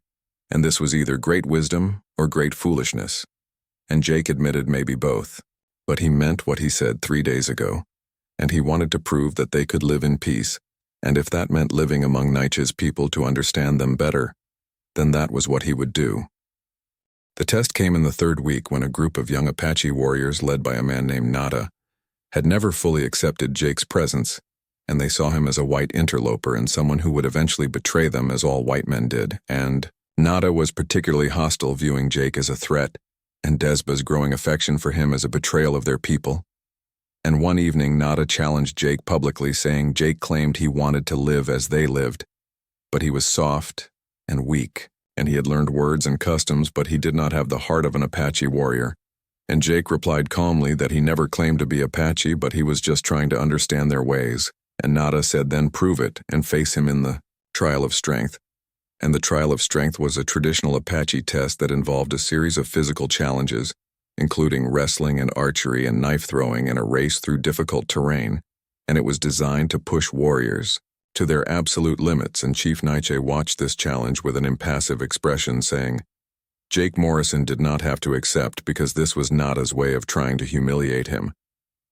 and this was either great wisdom or great foolishness. And Jake admitted maybe both, but he meant what he said 3 days ago, and he wanted to prove that they could live in peace, and if that meant living among Nietzsche's people to understand them better, then that was what he would do. The test came in the 3rd week, when a group of young Apache warriors led by a man named Nada had never fully accepted Jake's presence, and they saw him as a white interloper and someone who would eventually betray them, as all white men did. And Nada was particularly hostile, viewing Jake as a threat, and Desba's growing affection for him as a betrayal of their people. And one evening, Nada challenged Jake publicly, saying Jake claimed he wanted to live as they lived, but he was soft and weak, and he had learned words and customs, but he did not have the heart of an Apache warrior. And Jake replied calmly that he never claimed to be Apache, but he was just trying to understand their ways. And Nada said, then prove it and face him in the trial of strength. And the trial of strength was a traditional Apache test that involved a series of physical challenges, including wrestling and archery and knife throwing, and a race through difficult terrain. And it was designed to push warriors to their absolute limits. And Chief Nietzsche watched this challenge with an impassive expression, saying, Jake Morrison did not have to accept, because this was Nada's way of trying to humiliate him.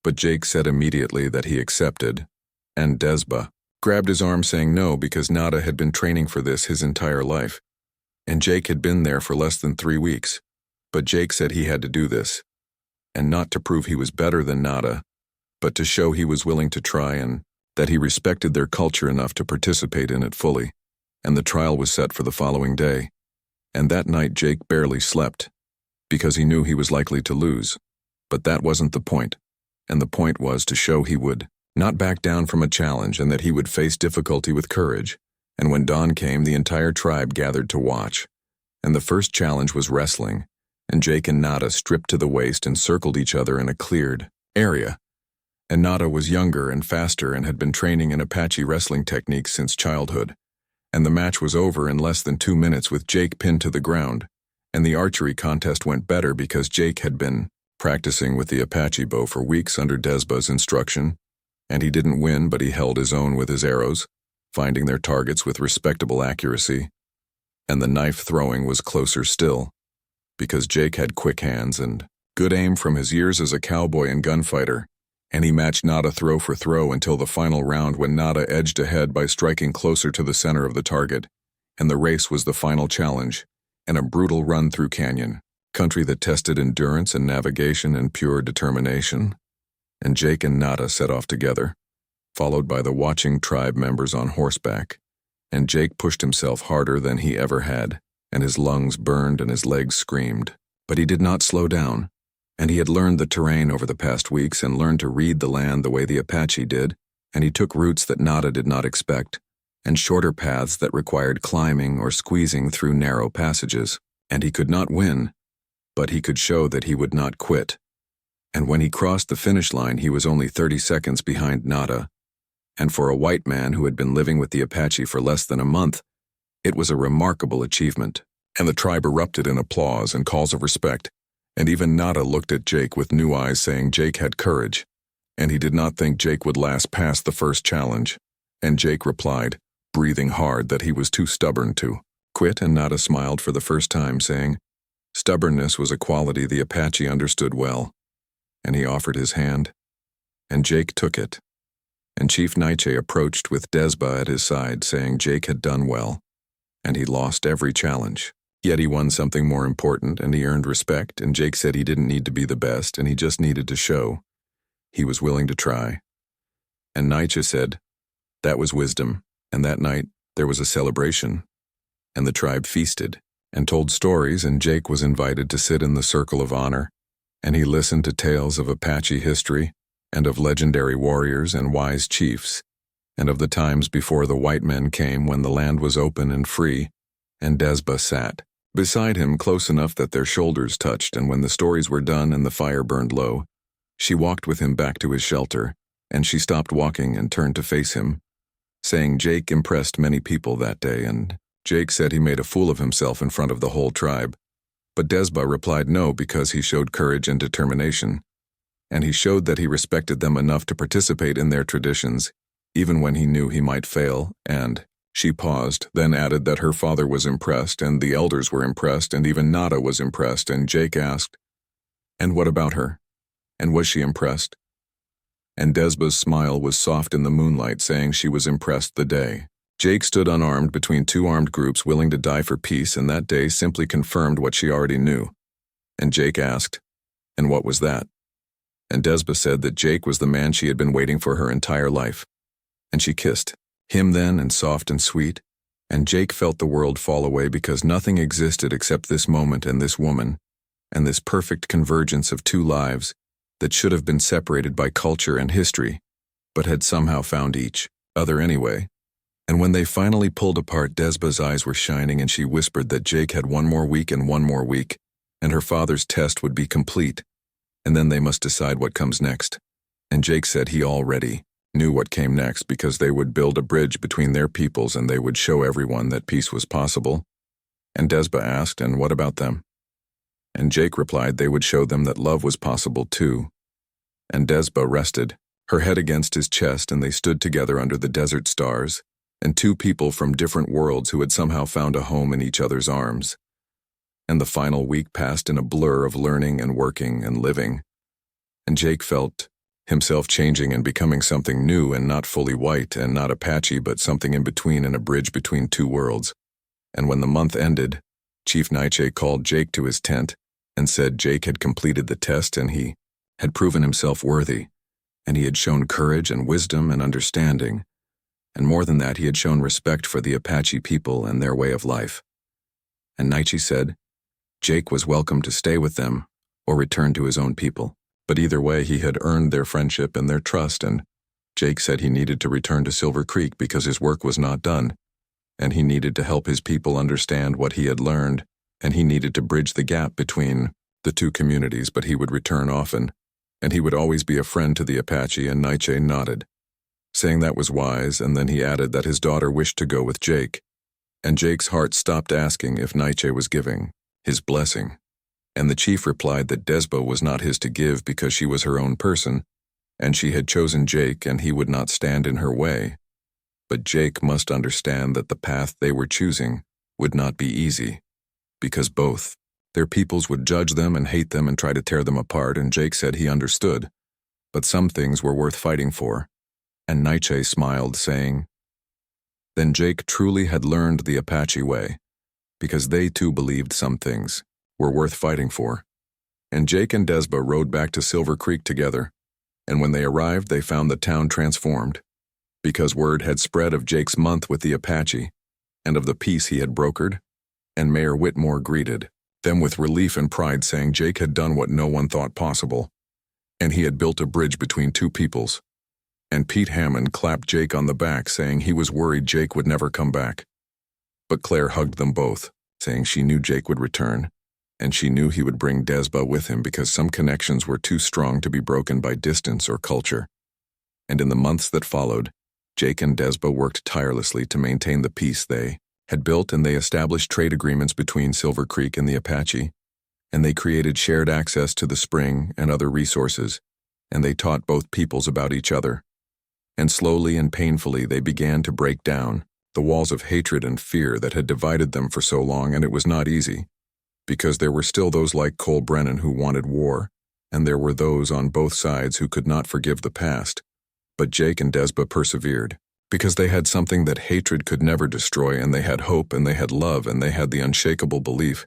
But Jake said immediately that he accepted, and Desba grabbed his arm, saying no, because Nada had been training for this his entire life, and Jake had been there for less than 3 weeks. But Jake said he had to do this, and not to prove he was better than Nada, but to show he was willing to try and that he respected their culture enough to participate in it fully. And the trial was set for the following day. And that night Jake barely slept, because he knew he was likely to lose. But that wasn't the point, and the point was to show he would not back down from a challenge, and that he would face difficulty with courage. And when dawn came, the entire tribe gathered to watch. And the first challenge was wrestling, and Jake and Nada stripped to the waist and circled each other in a cleared area. And Nada was younger and faster and had been training in Apache wrestling techniques since childhood. And the match was over in less than 2 minutes, with Jake pinned to the ground. And the archery contest went better because Jake had been practicing with the Apache bow for weeks under Desba's instruction. And he didn't win, but he held his own with his arrows, finding their targets with respectable accuracy. And the knife throwing was closer still, because Jake had quick hands and good aim from his years as a cowboy and gunfighter. And he matched Nada throw for throw until the final round, when Nada edged ahead by striking closer to the center of the target. And the race was the final challenge, and a brutal run through canyon country that tested endurance and navigation and pure determination. And Jake and Nada set off together, followed by the watching tribe members on horseback. And Jake pushed himself harder than he ever had, and his lungs burned and his legs screamed. But he did not slow down, and he had learned the terrain over the past weeks and learned to read the land the way the Apache did, and he took routes that Nada did not expect, and shorter paths that required climbing or squeezing through narrow passages. And he could not win, but he could show that he would not quit. And when he crossed the finish line, he was only 30 seconds behind Nada. And for a white man who had been living with the Apache for less than a month, it was a remarkable achievement. And the tribe erupted in applause and calls of respect, and even Nada looked at Jake with new eyes, saying Jake had courage, and he did not think Jake would last past the first challenge. And Jake replied, breathing hard, that he was too stubborn to quit, and Nada smiled for the first time, saying, stubbornness was a quality the Apache understood well, and he offered his hand, and Jake took it. And Chief Naiche approached with Desba at his side, saying Jake had done well, and he lost every challenge. Yet he won something more important, and he earned respect, and Jake said he didn't need to be the best, and he just needed to show he was willing to try. And Naiche said, that was wisdom, and that night there was a celebration, and the tribe feasted and told stories, and Jake was invited to sit in the circle of honor, and he listened to tales of Apache history and of legendary warriors and wise chiefs, and of the times before the white men came when the land was open and free, and Desba sat beside him close enough that their shoulders touched, and when the stories were done and the fire burned low, she walked with him back to his shelter, and she stopped walking and turned to face him, saying Jake impressed many people that day, and Jake said he made a fool of himself in front of the whole tribe. But Desba replied no, because he showed courage and determination, and he showed that he respected them enough to participate in their traditions, even when he knew he might fail, and she paused, then added that her father was impressed, and the elders were impressed, and even Nada was impressed, and Jake asked, and what about her? And was she impressed? And Desba's smile was soft in the moonlight, saying she was impressed the day. Jake stood unarmed between two armed groups willing to die for peace, and that day simply confirmed what she already knew. And Jake asked, and what was that? And Desba said that Jake was the man she had been waiting for her entire life. And she kissed him then, and soft and sweet, and Jake felt the world fall away, because nothing existed except this moment and this woman, and this perfect convergence of two lives that should have been separated by culture and history, but had somehow found each other anyway. And when they finally pulled apart, Desba's eyes were shining, and she whispered that Jake had one more week and one more week, and her father's test would be complete, and then they must decide what comes next. And Jake said he already knew what came next, because they would build a bridge between their peoples, and they would show everyone that peace was possible. And Desba asked, and what about them? And Jake replied they would show them that love was possible too. And Desba rested her head against his chest, and they stood together under the desert stars, and two people from different worlds who had somehow found a home in each other's arms. And the final week passed in a blur of learning and working and living, and Jake felt himself changing and becoming something new, and not fully white and not Apache, but something in between, and a bridge between two worlds. And when the month ended, Chief Naiche called Jake to his tent and said Jake had completed the test, and he had proven himself worthy, and he had shown courage and wisdom and understanding, and more than that, he had shown respect for the Apache people and their way of life. And Naiche said Jake was welcome to stay with them or return to his own people. But either way, he had earned their friendship and their trust, and Jake said he needed to return to Silver Creek because his work was not done, and he needed to help his people understand what he had learned, and he needed to bridge the gap between the two communities, but he would return often, and he would always be a friend to the Apache, and Naiche nodded, saying that was wise, and then he added that his daughter wished to go with Jake, and Jake's heart stopped asking if Naiche was giving his blessing. And the chief replied that Desba was not his to give, because she was her own person, and she had chosen Jake, and he would not stand in her way. But Jake must understand that the path they were choosing would not be easy, because both their peoples would judge them and hate them and try to tear them apart, and Jake said he understood, but some things were worth fighting for. And Naiche smiled, saying, then Jake truly had learned the Apache way, because they too believed some things were worth fighting for. And Jake and Desba rode back to Silver Creek together, and when they arrived, they found the town transformed, because word had spread of Jake's month with the Apache, and of the peace he had brokered, and Mayor Whitmore greeted them with relief and pride, saying Jake had done what no one thought possible, and he had built a bridge between two peoples. And Pete Hammond clapped Jake on the back, saying he was worried Jake would never come back. But Claire hugged them both, saying she knew Jake would return, and she knew he would bring Desba with him because some connections were too strong to be broken by distance or culture. And in the months that followed, Jake and Desba worked tirelessly to maintain the peace they had built, and they established trade agreements between Silver Creek and the Apache, and they created shared access to the spring and other resources, and they taught both peoples about each other. And slowly and painfully they began to break down the walls of hatred and fear that had divided them for so long, and it was not easy, because there were still those like Cole Brennan who wanted war, and there were those on both sides who could not forgive the past. But Jake and Desba persevered, because they had something that hatred could never destroy, and they had hope, and they had love, and they had the unshakable belief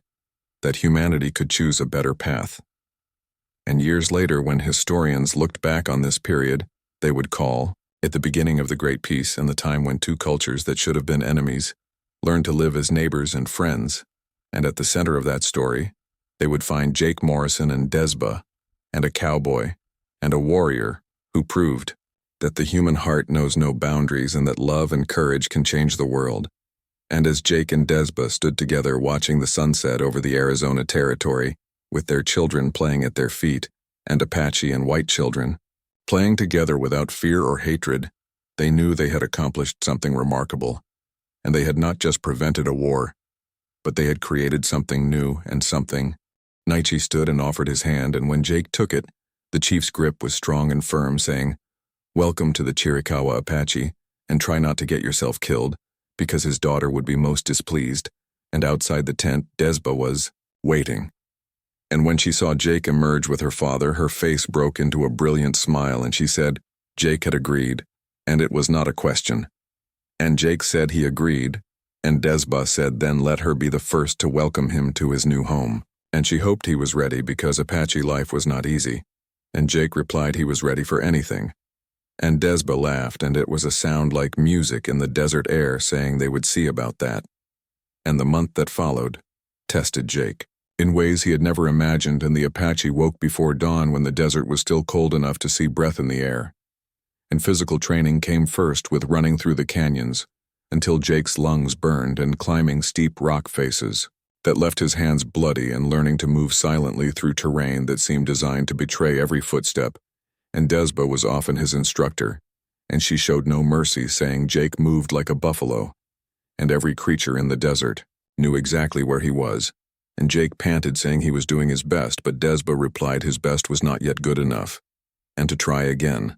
that humanity could choose a better path. And years later, when historians looked back on this period, they would call it the beginning of the Great Peace, and the time when two cultures that should have been enemies learned to live as neighbors and friends. And at the center of that story, they would find Jake Morrison and Desba, and a cowboy, and a warrior who proved that the human heart knows no boundaries and that love and courage can change the world. And as Jake and Desba stood together watching the sunset over the Arizona territory, with their children playing at their feet, and Apache and white children, playing together without fear or hatred, they knew they had accomplished something remarkable. And they had not just prevented a war, but they had created something new and something. Naichi stood and offered his hand, and when Jake took it, the chief's grip was strong and firm, saying, "Welcome to the Chiricahua Apache, and try not to get yourself killed, because his daughter would be most displeased." And outside the tent, Desba was waiting. And when she saw Jake emerge with her father, her face broke into a brilliant smile, and she said Jake had agreed, and it was not a question. And Jake said he agreed, and Desba said then let her be the first to welcome him to his new home. And she hoped he was ready, because Apache life was not easy. And Jake replied he was ready for anything. And Desba laughed, and it was a sound like music in the desert air, saying they would see about that. And the month that followed tested Jake in ways he had never imagined, and the Apache woke before dawn when the desert was still cold enough to see breath in the air. And physical training came first, with running through the canyons, until Jake's lungs burned, and climbing steep rock faces that left his hands bloody, and learning to move silently through terrain that seemed designed to betray every footstep. And Desba was often his instructor, and she showed no mercy, saying Jake moved like a buffalo, and every creature in the desert knew exactly where he was. And Jake panted, saying he was doing his best, but Desba replied his best was not yet good enough, and to try again.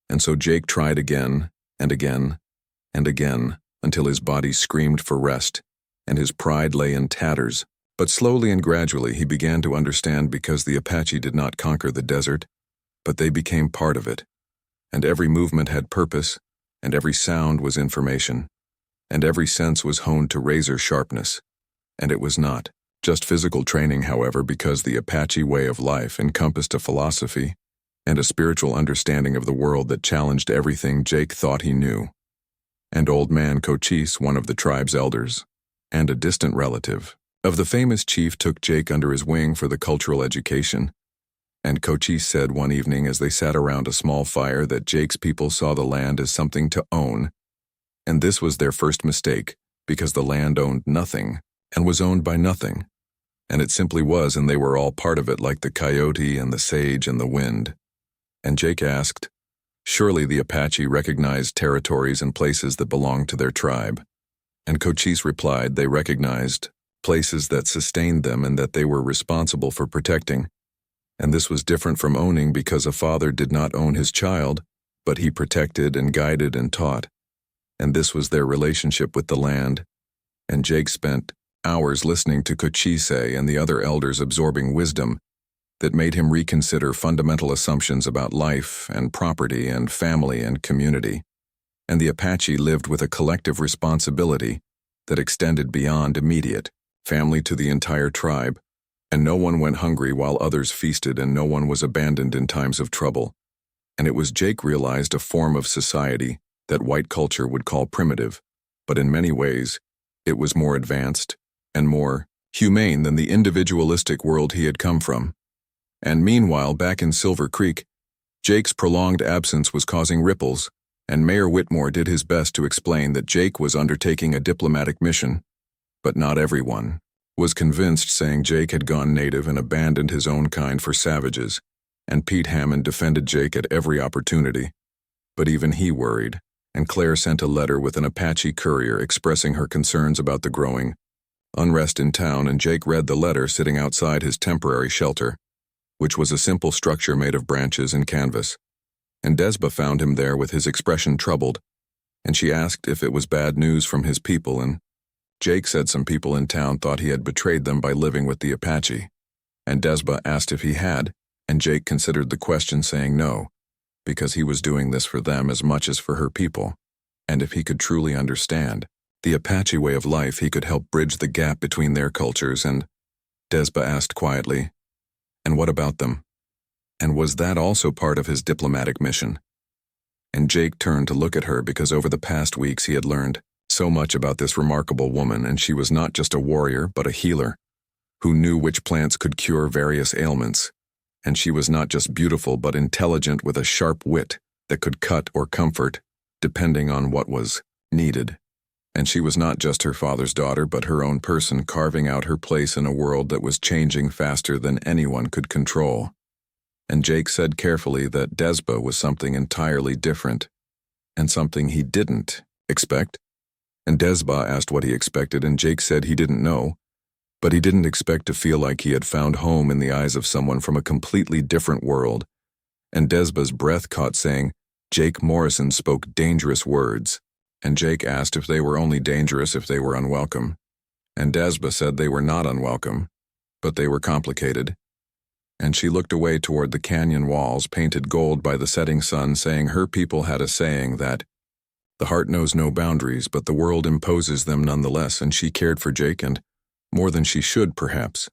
And so Jake tried again, and again, and again, until his body screamed for rest, and his pride lay in tatters. But slowly and gradually he began to understand, because the Apache did not conquer the desert, but they became part of it. And every movement had purpose, and every sound was information, and every sense was honed to razor sharpness. And it was not just physical training, however, because the Apache way of life encompassed a philosophy and a spiritual understanding of the world that challenged everything Jake thought he knew. And old man Cochise, one of the tribe's elders, and a distant relative of the famous chief, took Jake under his wing for the cultural education. And Cochise said one evening as they sat around a small fire that Jake's people saw the land as something to own. And this was their first mistake, because the land owned nothing and was owned by nothing. And it simply was, and they were all part of it, like the coyote and the sage and the wind. And Jake asked, surely the Apache recognized territories and places that belonged to their tribe. And Cochise replied they recognized places that sustained them and that they were responsible for protecting. And this was different from owning, because a father did not own his child, but he protected and guided and taught. And this was their relationship with the land. And Jake spent hours listening to Cochise and the other elders, absorbing wisdom that made him reconsider fundamental assumptions about life and property and family and community. And the Apache lived with a collective responsibility that extended beyond immediate family to the entire tribe. And no one went hungry while others feasted, and no one was abandoned in times of trouble. And it was Jake realized a form of society that white culture would call primitive, but in many ways, it was more advanced and more humane than the individualistic world he had come from. And meanwhile, back in Silver Creek, Jake's prolonged absence was causing ripples, and Mayor Whitmore did his best to explain that Jake was undertaking a diplomatic mission. But not everyone was convinced, saying Jake had gone native and abandoned his own kind for savages, and Pete Hammond defended Jake at every opportunity. But even he worried, and Claire sent a letter with an Apache courier expressing her concerns about the growing unrest in town, and Jake read the letter sitting outside his temporary shelter, which was a simple structure made of branches and canvas. And Desba found him there with his expression troubled, and she asked if it was bad news from his people, and Jake said some people in town thought he had betrayed them by living with the Apache. And Desba asked if he had, and Jake considered the question, saying no, because he was doing this for them as much as for her people, and if he could truly understand the Apache way of life, he could help bridge the gap between their cultures. And Desba asked quietly, "And what about them? And was that also part of his diplomatic mission?" And Jake turned to look at her, because over the past weeks he had learned so much about this remarkable woman, and she was not just a warrior but a healer, who knew which plants could cure various ailments. And she was not just beautiful but intelligent, with a sharp wit that could cut or comfort, depending on what was needed. And she was not just her father's daughter but her own person, carving out her place in a world that was changing faster than anyone could control. And Jake said carefully that Desba was something entirely different, and something he didn't expect. And Desba asked what he expected, and Jake said he didn't know, but he didn't expect to feel like he had found home in the eyes of someone from a completely different world. And Desba's breath caught, saying, "Jake Morrison spoke dangerous words." And Jake asked if they were only dangerous if they were unwelcome. And Desba said they were not unwelcome, but they were complicated. And she looked away toward the canyon walls painted gold by the setting sun, saying her people had a saying that the heart knows no boundaries, but the world imposes them nonetheless, and she cared for Jake, and more than she should, perhaps.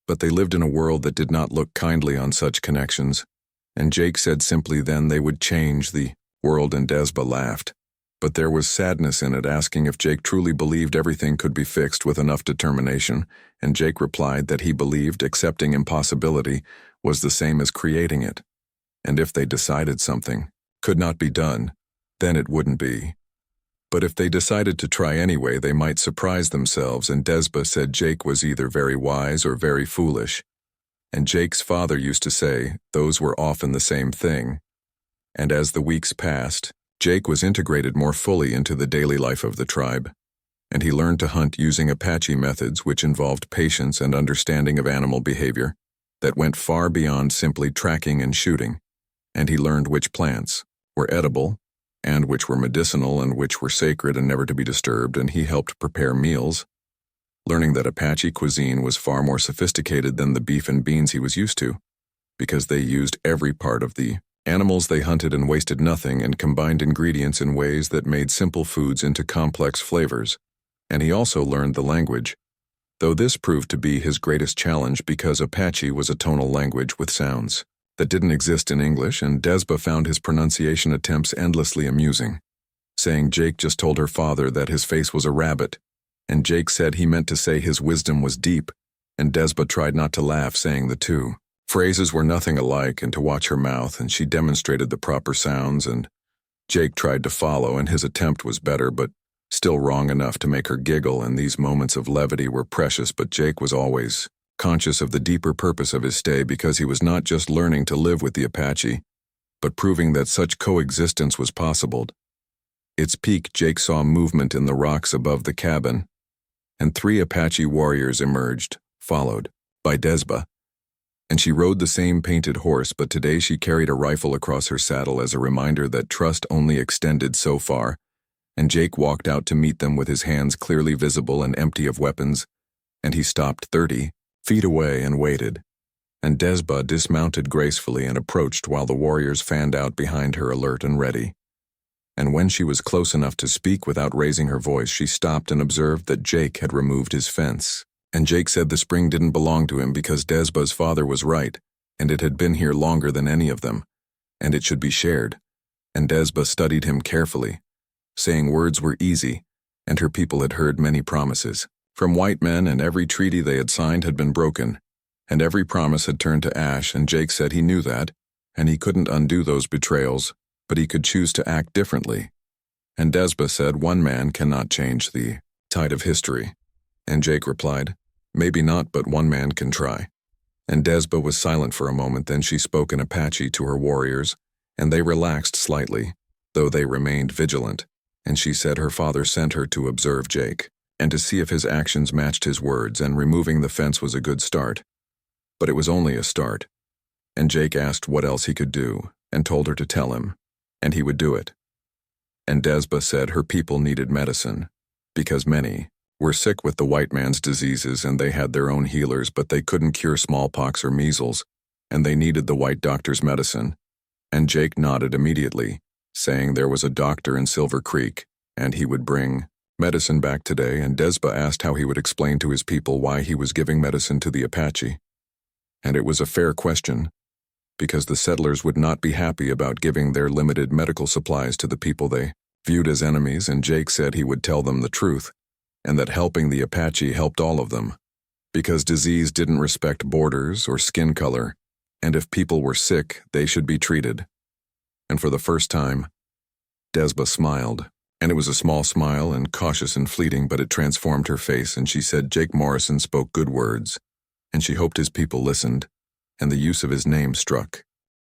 But they lived in a world that did not look kindly on such connections, and Jake said simply then they would change the world, and Desba laughed. But there was sadness in it, asking if Jake truly believed everything could be fixed with enough determination, and Jake replied that he believed accepting impossibility was the same as creating it, and if they decided something could not be done, then it wouldn't be. But if they decided to try anyway, they might surprise themselves, and Desba said Jake was either very wise or very foolish. And Jake's father used to say those were often the same thing. And as the weeks passed, Jake was integrated more fully into the daily life of the tribe, and he learned to hunt using Apache methods, which involved patience and understanding of animal behavior that went far beyond simply tracking and shooting. And he learned which plants were edible, and which were medicinal, and which were sacred and never to be disturbed, and he helped prepare meals, learning that Apache cuisine was far more sophisticated than the beef and beans he was used to, because they used every part of the animals they hunted and wasted nothing, and combined ingredients in ways that made simple foods into complex flavors. And he also learned the language, though this proved to be his greatest challenge, because Apache was a tonal language with sounds that didn't exist in English, and Desba found his pronunciation attempts endlessly amusing, saying Jake just told her father that his face was a rabbit, and Jake said he meant to say his wisdom was deep, and Desba tried not to laugh, saying the two phrases were nothing alike, and to watch her mouth, and she demonstrated the proper sounds, and Jake tried to follow, and his attempt was better, but still wrong enough to make her giggle, and these moments of levity were precious, but Jake was always conscious of the deeper purpose of his stay, because he was not just learning to live with the Apache, but proving that such coexistence was possible. Its peak, Jake saw movement in the rocks above the cabin, and 3 Apache warriors emerged, followed by Desba. And she rode the same painted horse, but today she carried a rifle across her saddle as a reminder that trust only extended so far, and Jake walked out to meet them with his hands clearly visible and empty of weapons, and he stopped 30 feet away and waited. And Desba dismounted gracefully and approached while the warriors fanned out behind her, alert and ready. And when she was close enough to speak without raising her voice, she stopped and observed that Jake had removed his fence. And Jake said the spring didn't belong to him, because Desba's father was right, and it had been here longer than any of them, and it should be shared. And Desba studied him carefully, saying words were easy, and her people had heard many promises. from white men, and every treaty they had signed had been broken, and every promise had turned to ash, and Jake said he knew that, and he couldn't undo those betrayals, but he could choose to act differently. And Desba said one man cannot change the tide of history. And Jake replied, maybe not, but one man can try. And Desba was silent for a moment, then she spoke in Apache to her warriors, and they relaxed slightly, though they remained vigilant, and she said her father sent her to observe Jake, and to see if his actions matched his words, and removing the fence was a good start. But it was only a start. And Jake asked what else he could do, and told her to tell him, and he would do it. And Desba said her people needed medicine, because many were sick with the white man's diseases, and they had their own healers, but they couldn't cure smallpox or measles, and they needed the white doctor's medicine. And Jake nodded immediately, saying there was a doctor in Silver Creek, and he would bring medicine back today. And Desba asked how he would explain to his people why he was giving medicine to the Apache. And it was a fair question, because the settlers would not be happy about giving their limited medical supplies to the people they viewed as enemies, and Jake said he would tell them the truth, and that helping the Apache helped all of them, because disease didn't respect borders or skin color, and if people were sick, they should be treated. And for the first time, Desba smiled, and it was a small smile and cautious and fleeting, but it transformed her face, and she said Jake Morrison spoke good words, and she hoped his people listened, and the use of his name struck.